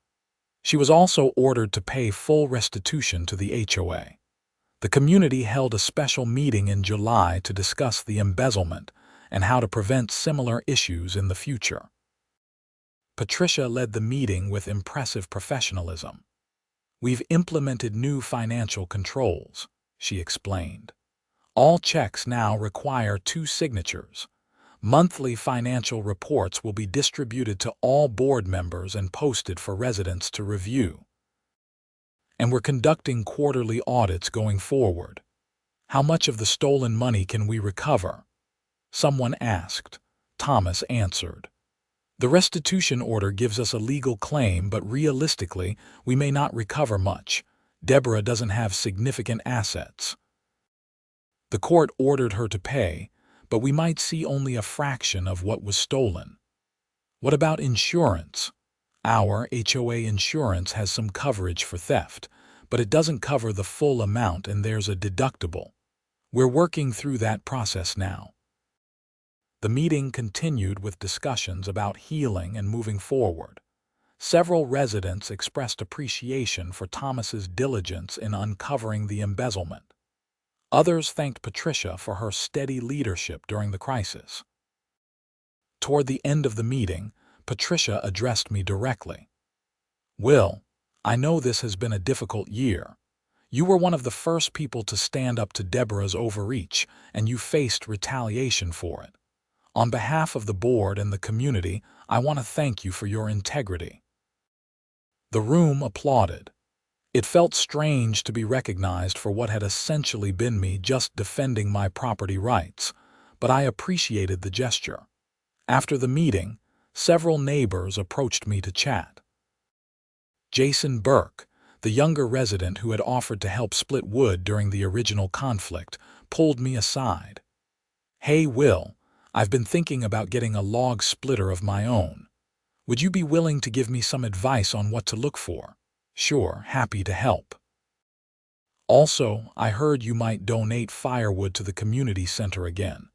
She was also ordered to pay full restitution to the HOA. The community held a special meeting in July to discuss the embezzlement and how to prevent similar issues in the future. Patricia led the meeting with impressive professionalism. "We've implemented new financial controls," she explained. "All checks now require 2 signatures. Monthly financial reports will be distributed to all board members and posted for residents to review. And we're conducting quarterly audits going forward. How much of the stolen money can we recover?" Someone asked. Thomas answered. "The restitution order gives us a legal claim, but realistically, we may not recover much. Deborah doesn't have significant assets. The court ordered her to pay, but we might see only a fraction of what was stolen." "What about insurance?" "Our HOA insurance has some coverage for theft, but it doesn't cover the full amount and there's a deductible. We're working through that process now." The meeting continued with discussions about healing and moving forward. Several residents expressed appreciation for Thomas's diligence in uncovering the embezzlement. Others thanked Patricia for her steady leadership during the crisis. Toward the end of the meeting, Patricia addressed me directly. "Will, I know this has been a difficult year. You were one of the first people to stand up to Deborah's overreach, and you faced retaliation for it. On behalf of the board and the community, I want to thank you for your integrity." The room applauded. It felt strange to be recognized for what had essentially been me just defending my property rights, but I appreciated the gesture. After the meeting, several neighbors approached me to chat. Jason Burke, the younger resident who had offered to help split wood during the original conflict, pulled me aside. "Hey, Will, I've been thinking about getting a log splitter of my own. Would you be willing to give me some advice on what to look for?" "Sure, happy to help. Also, I heard you might donate firewood to the community center again.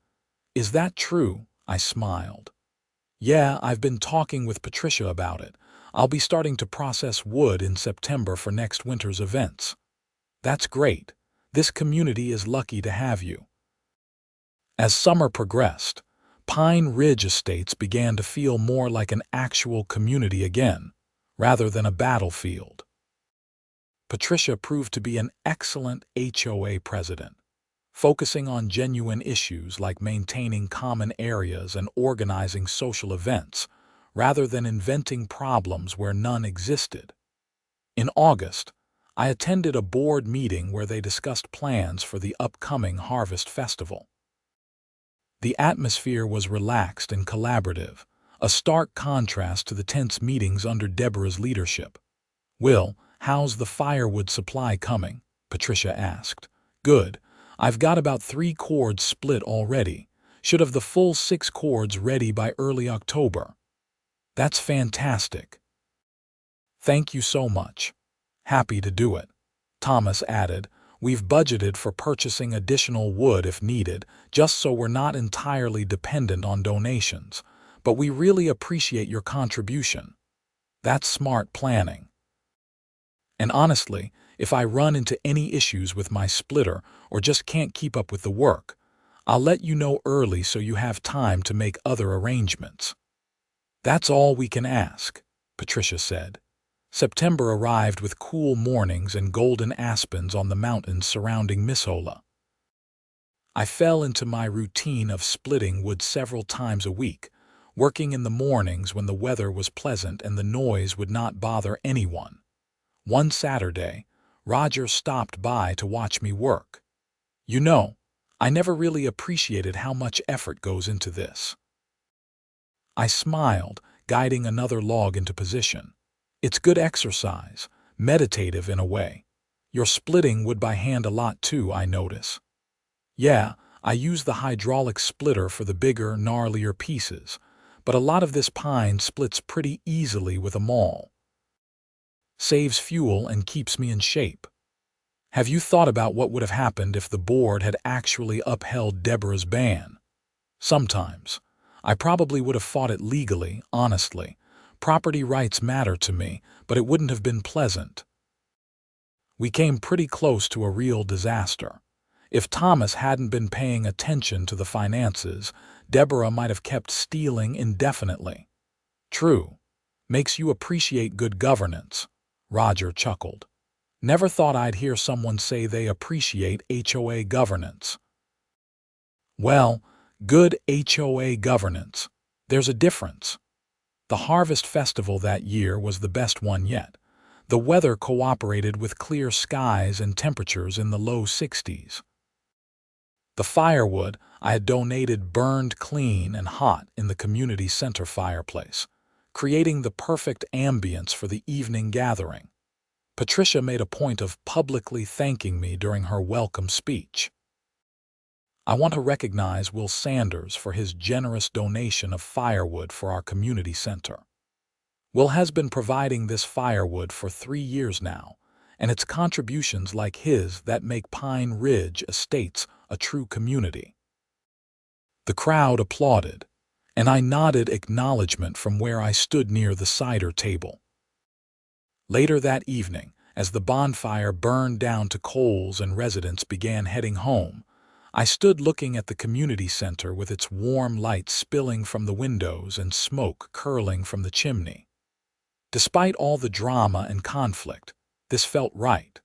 Is that true?" I smiled. "Yeah, I've been talking with Patricia about it. I'll be starting to process wood in September for next winter's events." "That's great. This community is lucky to have you." As summer progressed, Pine Ridge Estates began to feel more like an actual community again, rather than a battlefield. Patricia proved to be an excellent HOA president, focusing on genuine issues like maintaining common areas and organizing social events, rather than inventing problems where none existed. In August, I attended a board meeting where they discussed plans for the upcoming Harvest Festival. The atmosphere was relaxed and collaborative, a stark contrast to the tense meetings under Deborah's leadership. "Will, how's the firewood supply coming?" Patricia asked. "Good. I've got about 3 cords split already. Should have the full 6 cords ready by early October." "That's fantastic. Thank you so much." "Happy to do it." Thomas added, "We've budgeted for purchasing additional wood if needed, just so we're not entirely dependent on donations, but we really appreciate your contribution." "That's smart planning." "And honestly, if I run into any issues with my splitter or just can't keep up with the work, I'll let you know early so you have time to make other arrangements." "That's all we can ask," Patricia said. September arrived with cool mornings and golden aspens on the mountains surrounding Missoula. I fell into my routine of splitting wood several times a week, working in the mornings when the weather was pleasant and the noise would not bother anyone. One Saturday, Roger stopped by to watch me work. "You know, I never really appreciated how much effort goes into this." I smiled, guiding another log into position. "It's good exercise, meditative in a way. You're splitting wood by hand a lot too, I notice." "Yeah, I use the hydraulic splitter for the bigger, gnarlier pieces, but a lot of this pine splits pretty easily with a maul. Saves fuel and keeps me in shape." "Have you thought about what would have happened if the board had actually upheld Deborah's ban?" "Sometimes. I probably would have fought it legally, honestly. Property rights matter to me, but it wouldn't have been pleasant." We came pretty close to a real disaster. If Thomas hadn't been paying attention to the finances, Deborah might have kept stealing indefinitely. "True. Makes you appreciate good governance," Roger chuckled. "Never thought I'd hear someone say they appreciate HOA governance." "Well, good HOA governance. There's a difference. The Harvest Festival that year was the best one yet. The weather cooperated with clear skies and temperatures in the low 60s. The firewood I had donated burned clean and hot in the community center fireplace, creating the perfect ambience for the evening gathering. Patricia made a point of publicly thanking me during her welcome speech. I want to recognize Will Sanders for his generous donation of firewood for our community center. Will has been providing this firewood for 3 years now, and it's contributions like his that make Pine Ridge Estates a true community. The crowd applauded, and I nodded acknowledgement from where I stood near the cider table. Later that evening, as the bonfire burned down to coals and residents began heading home, I stood looking at the community center with its warm light spilling from the windows and smoke curling from the chimney. Despite all the drama and conflict, this felt right.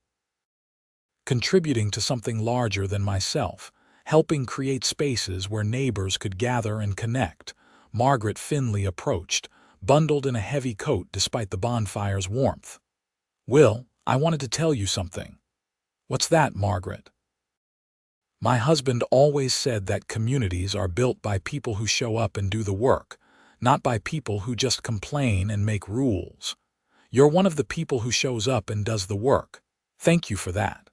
Contributing to something larger than myself, helping create spaces where neighbors could gather and connect, Margaret Finley approached, bundled in a heavy coat despite the bonfire's warmth. "Will, I wanted to tell you something." "What's that, Margaret?" "My husband always said that communities are built by people who show up and do the work, not by people who just complain and make rules. You're one of the people who shows up and does the work. Thank you for that."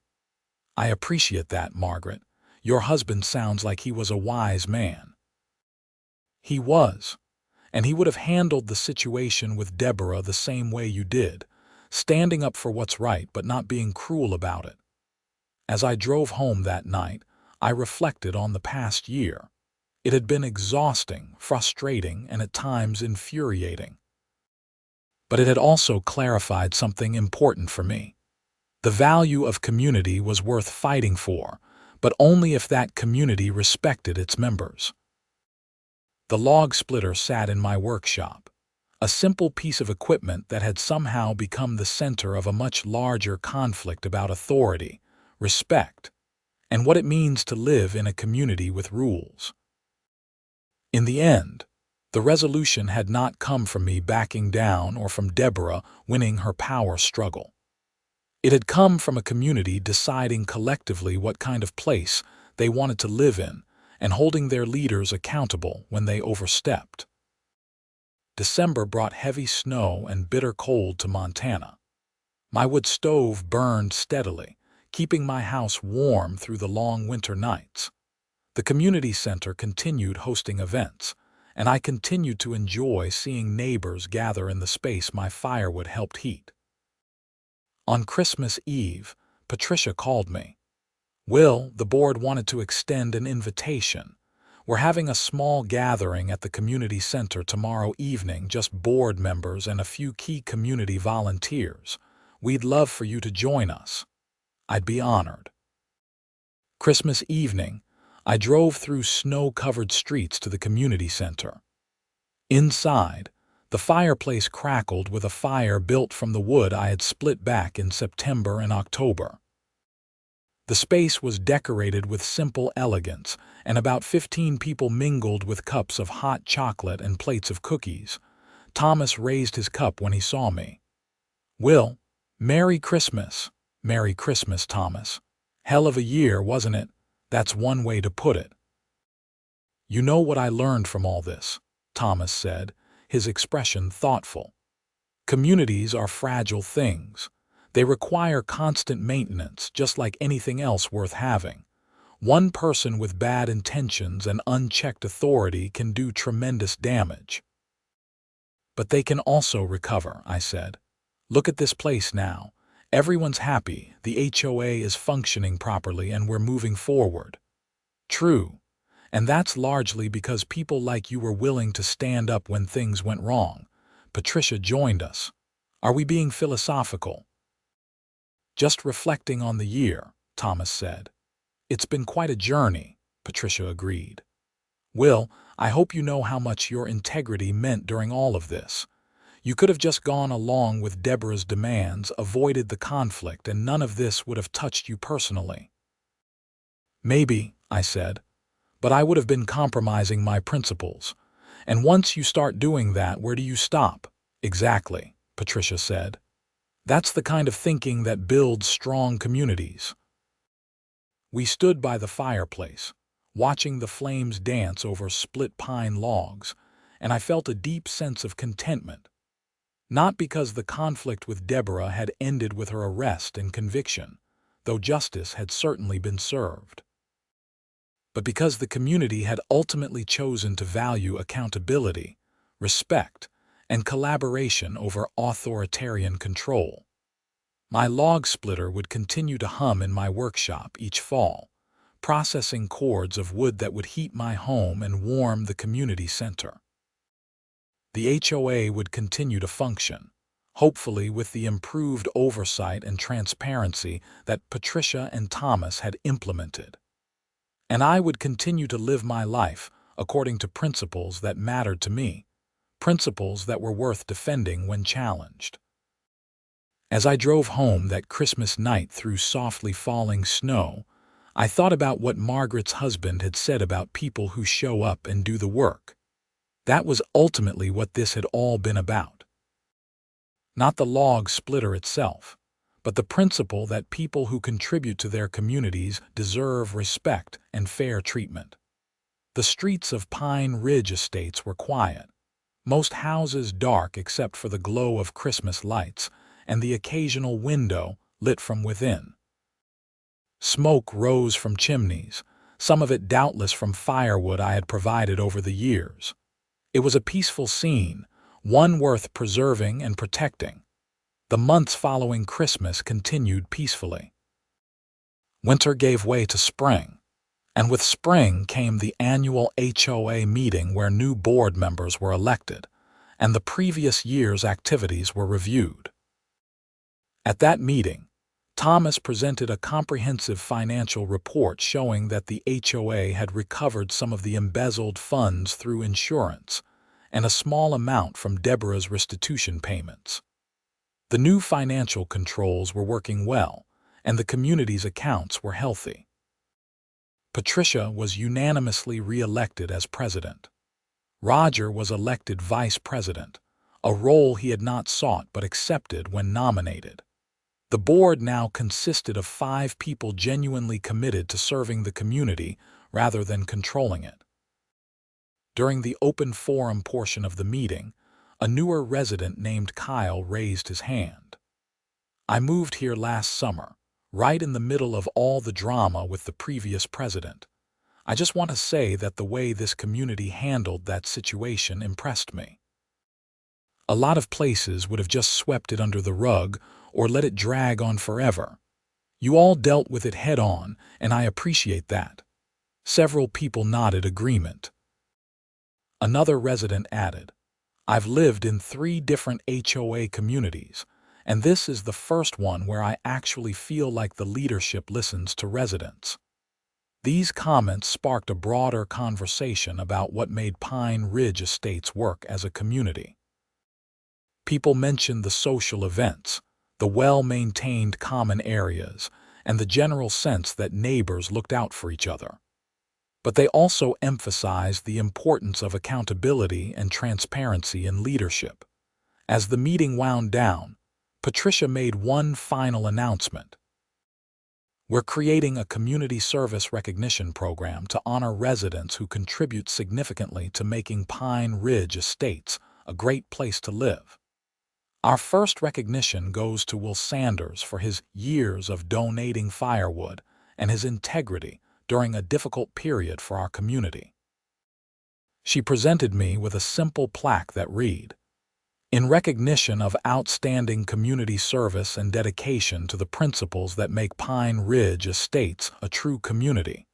"I appreciate that, Margaret. Your husband sounds like he was a wise man." "He was, and he would have handled the situation with Deborah the same way you did, standing up for what's right but not being cruel about it." As I drove home that night, I reflected on the past year. It had been exhausting, frustrating, and at times infuriating. But it had also clarified something important for me. The value of community was worth fighting for, but only if that community respected its members. The log splitter sat in my workshop, a simple piece of equipment that had somehow become the center of a much larger conflict about authority, respect, and what it means to live in a community with rules. In the end, the resolution had not come from me backing down or from Deborah winning her power struggle. It had come from a community deciding collectively what kind of place they wanted to live in and holding their leaders accountable when they overstepped. December brought heavy snow and bitter cold to Montana. My wood stove burned steadily, keeping my house warm through the long winter nights. The community center continued hosting events, and I continued to enjoy seeing neighbors gather in the space my firewood helped heat. On Christmas Eve, Patricia called me. "Will, the board wanted to extend an invitation. We're having a small gathering at the community center tomorrow evening, just board members and a few key community volunteers. We'd love for you to join us." I'd be honored. Christmas evening, I drove through snow-covered streets to the community center. Inside, the fireplace crackled with a fire built from the wood I had split back in September and October. The space was decorated with simple elegance, and about 15 people mingled with cups of hot chocolate and plates of cookies. Thomas raised his cup when he saw me. "Will, Merry Christmas." "Merry Christmas, Thomas. Hell of a year, wasn't it? That's one way to put it." "You know what I learned from all this," Thomas said, his expression thoughtful. "Communities are fragile things. They require constant maintenance, just like anything else worth having. One person with bad intentions and unchecked authority can do tremendous damage. But they can also recover," I said. "Look at this place now. Everyone's happy, the HOA is functioning properly, and we're moving forward." "True. And that's largely because people like you were willing to stand up when things went wrong." Patricia joined us. "Are we being philosophical?" "Just reflecting on the year," Thomas said. "It's been quite a journey," Patricia agreed. "Will, I hope you know how much your integrity meant during all of this. You could have just gone along with Deborah's demands, avoided the conflict, and none of this would have touched you personally." "Maybe," I said, "but I would have been compromising my principles. And once you start doing that, where do you stop?" "Exactly," Patricia said. "That's the kind of thinking that builds strong communities." We stood by the fireplace, watching the flames dance over split pine logs, and I felt a deep sense of contentment. Not because the conflict with Deborah had ended with her arrest and conviction, though justice had certainly been served, but because the community had ultimately chosen to value accountability, respect, and collaboration over authoritarian control. My log splitter would continue to hum in my workshop each fall, processing cords of wood that would heat my home and warm the community center. The HOA would continue to function, hopefully with the improved oversight and transparency that Patricia and Thomas had implemented. And I would continue to live my life according to principles that mattered to me, principles that were worth defending when challenged. As I drove home that Christmas night through softly falling snow, I thought about what Margaret's husband had said about people who show up and do the work. That was ultimately what this had all been about. Not the log splitter itself, but the principle that people who contribute to their communities deserve respect and fair treatment. The streets of Pine Ridge Estates were quiet, most houses dark except for the glow of Christmas lights and the occasional window lit from within. Smoke rose from chimneys, some of it doubtless from firewood I had provided over the years. It was a peaceful scene, one worth preserving and protecting. The months following Christmas continued peacefully. Winter gave way to spring, and with spring came the annual HOA meeting where new board members were elected, and the previous year's activities were reviewed. At that meeting, Thomas presented a comprehensive financial report showing that the HOA had recovered some of the embezzled funds through insurance and a small amount from Deborah's restitution payments. The new financial controls were working well, and the community's accounts were healthy. Patricia was unanimously re-elected as president. Roger was elected vice president, a role he had not sought but accepted when nominated. The board now consisted of 5 people genuinely committed to serving the community rather than controlling it. During the open forum portion of the meeting, a newer resident named Kyle raised his hand. "I moved here last summer, right in the middle of all the drama with the previous president. I just want to say that the way this community handled that situation impressed me. A lot of places would have just swept it under the rug or let it drag on forever. You all dealt with it head on, and I appreciate that." Several people nodded agreement. Another resident added, "I've lived in 3 different HOA communities, and this is the first one where I actually feel like the leadership listens to residents." These comments sparked a broader conversation about what made Pine Ridge Estates work as a community. People mentioned the social events, the well-maintained common areas, and the general sense that neighbors looked out for each other. But they also emphasized the importance of accountability and transparency in leadership. As the meeting wound down, Patricia made one final announcement. We're creating a community service recognition program to honor residents who contribute significantly to making Pine Ridge Estates a great place to live. Our first recognition goes to Will Sanders for his years of donating firewood and his integrity during a difficult period for our community. She presented me with a simple plaque that read, "In recognition of outstanding community service and dedication to the principles that make Pine Ridge Estates a true community.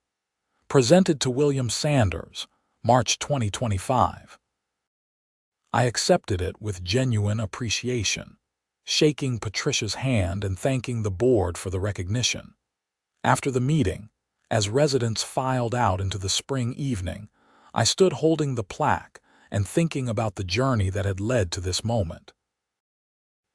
Presented to William Sanders, March 2025. I accepted it with genuine appreciation, shaking Patricia's hand and thanking the board for the recognition. After the meeting, as residents filed out into the spring evening, I stood holding the plaque and thinking about the journey that had led to this moment.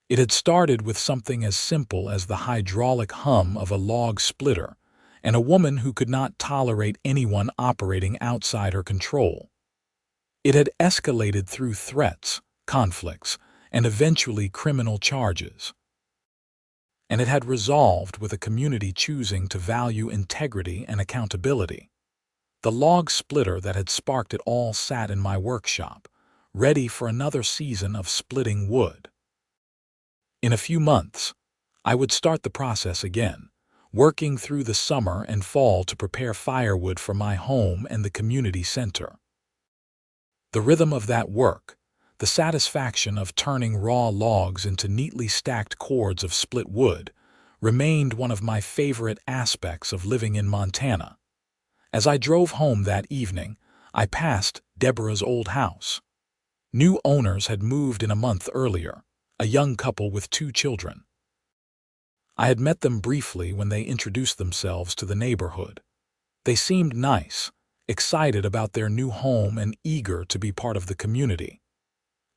It had started with something as simple as the hydraulic hum of a log splitter and a woman who could not tolerate anyone operating outside her control. It had escalated through threats, conflicts, and eventually criminal charges. And it had resolved with a community choosing to value integrity and accountability. The log splitter that had sparked it all sat in my workshop, ready for another season of splitting wood. In a few months, I would start the process again, working through the summer and fall to prepare firewood for my home and the community center. The rhythm of that work, the satisfaction of turning raw logs into neatly stacked cords of split wood, remained one of my favorite aspects of living in Montana. As I drove home that evening, I passed Deborah's old house. New owners had moved in a month earlier, a young couple with 2 children. I had met them briefly when they introduced themselves to the neighborhood. They seemed nice, excited about their new home and eager to be part of the community.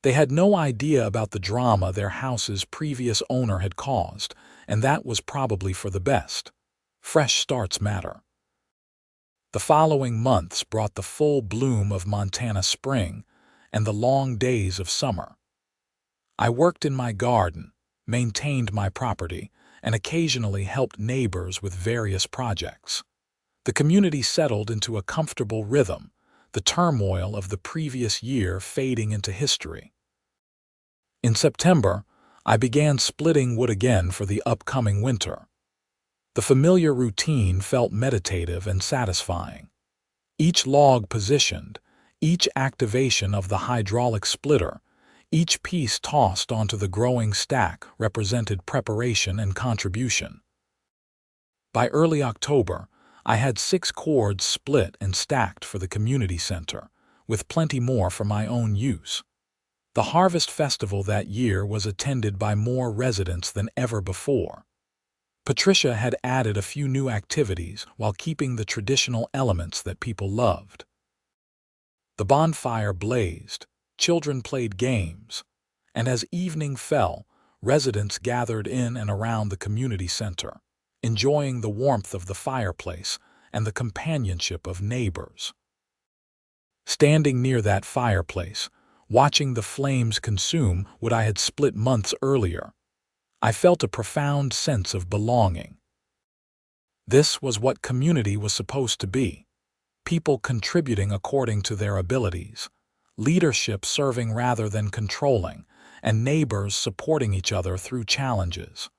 They had no idea about the drama their house's previous owner had caused, and that was probably for the best. Fresh starts matter. The following months brought the full bloom of Montana spring and the long days of summer. I worked in my garden, maintained my property, and occasionally helped neighbors with various projects. The community settled into a comfortable rhythm, the turmoil of the previous year fading into history. In September, I began splitting wood again for the upcoming winter. The familiar routine felt meditative and satisfying. Each log positioned, each activation of the hydraulic splitter, each piece tossed onto the growing stack represented preparation and contribution. By early October, I had 6 cords split and stacked for the community center, with plenty more for my own use. The Harvest Festival that year was attended by more residents than ever before. Patricia had added a few new activities while keeping the traditional elements that people loved. The bonfire blazed, children played games, and as evening fell, residents gathered in and around the community center, enjoying the warmth of the fireplace and the companionship of neighbors. Standing near that fireplace, watching the flames consume what I had split months earlier, I felt a profound sense of belonging. This was what community was supposed to be: people contributing according to their abilities, leadership serving rather than controlling, and neighbors supporting each other through challenges.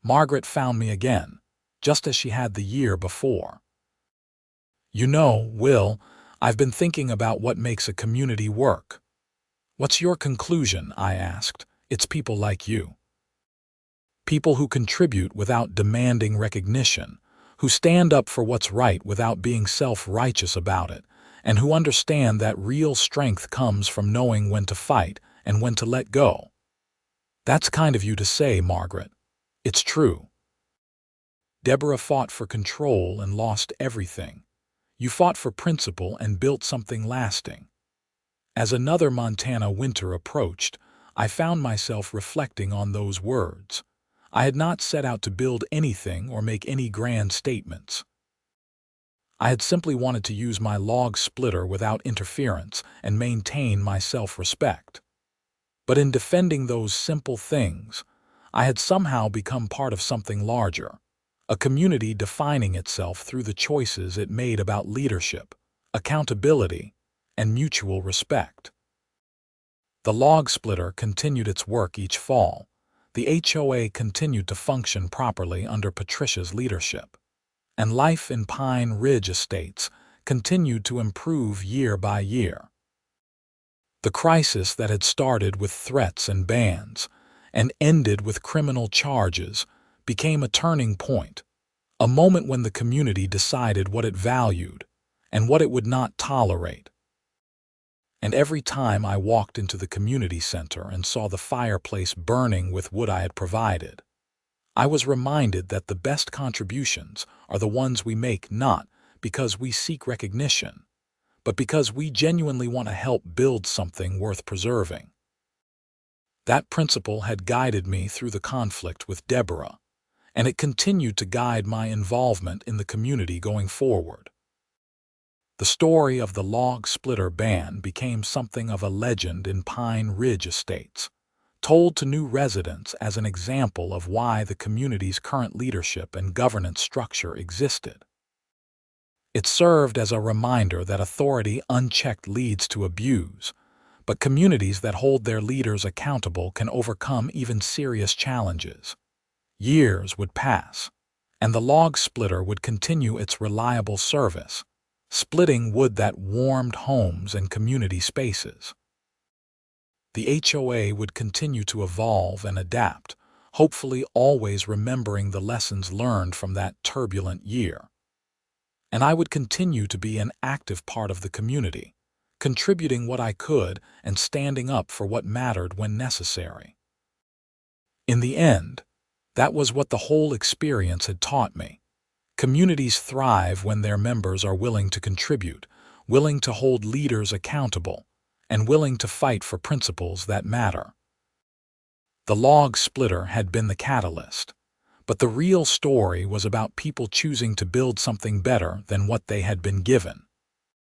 Margaret found me again, just as she had the year before. "You know, Will, I've been thinking about what makes a community work." "What's your conclusion?" I asked. "It's people like you. People who contribute without demanding recognition, who stand up for what's right without being self-righteous about it, and who understand that real strength comes from knowing when to fight and when to let go." "That's kind of you to say, Margaret. It's true. Deborah fought for control and lost everything. You fought for principle and built something lasting. As another Montana winter approached, I found myself reflecting on those words. I had not set out to build anything or make any grand statements. I had simply wanted to use my log splitter without interference and maintain my self-respect. But in defending those simple things, I had somehow become part of something larger, a community defining itself through the choices it made about leadership, accountability, and mutual respect. The log splitter continued its work each fall. The HOA continued to function properly under Patricia's leadership, and life in Pine Ridge Estates continued to improve year by year. The crisis that had started with threats and bans and ended with criminal charges became a turning point, a moment when the community decided what it valued and what it would not tolerate. And every time I walked into the community center and saw the fireplace burning with wood I had provided, I was reminded that the best contributions are the ones we make not because we seek recognition, but because we genuinely want to help build something worth preserving. That principle had guided me through the conflict with Deborah, and it continued to guide my involvement in the community going forward. The story of the log splitter ban became something of a legend in Pine Ridge Estates, told to new residents as an example of why the community's current leadership and governance structure existed. It served as a reminder that authority unchecked leads to abuse, but communities that hold their leaders accountable can overcome even serious challenges. Years would pass, and the log splitter would continue its reliable service, splitting wood that warmed homes and community spaces. The HOA would continue to evolve and adapt, hopefully always remembering the lessons learned from that turbulent year. And I would continue to be an active part of the community, contributing what I could and standing up for what mattered when necessary. In the end, that was what the whole experience had taught me. Communities thrive when their members are willing to contribute, willing to hold leaders accountable, and willing to fight for principles that matter. The log splitter had been the catalyst, but the real story was about people choosing to build something better than what they had been given.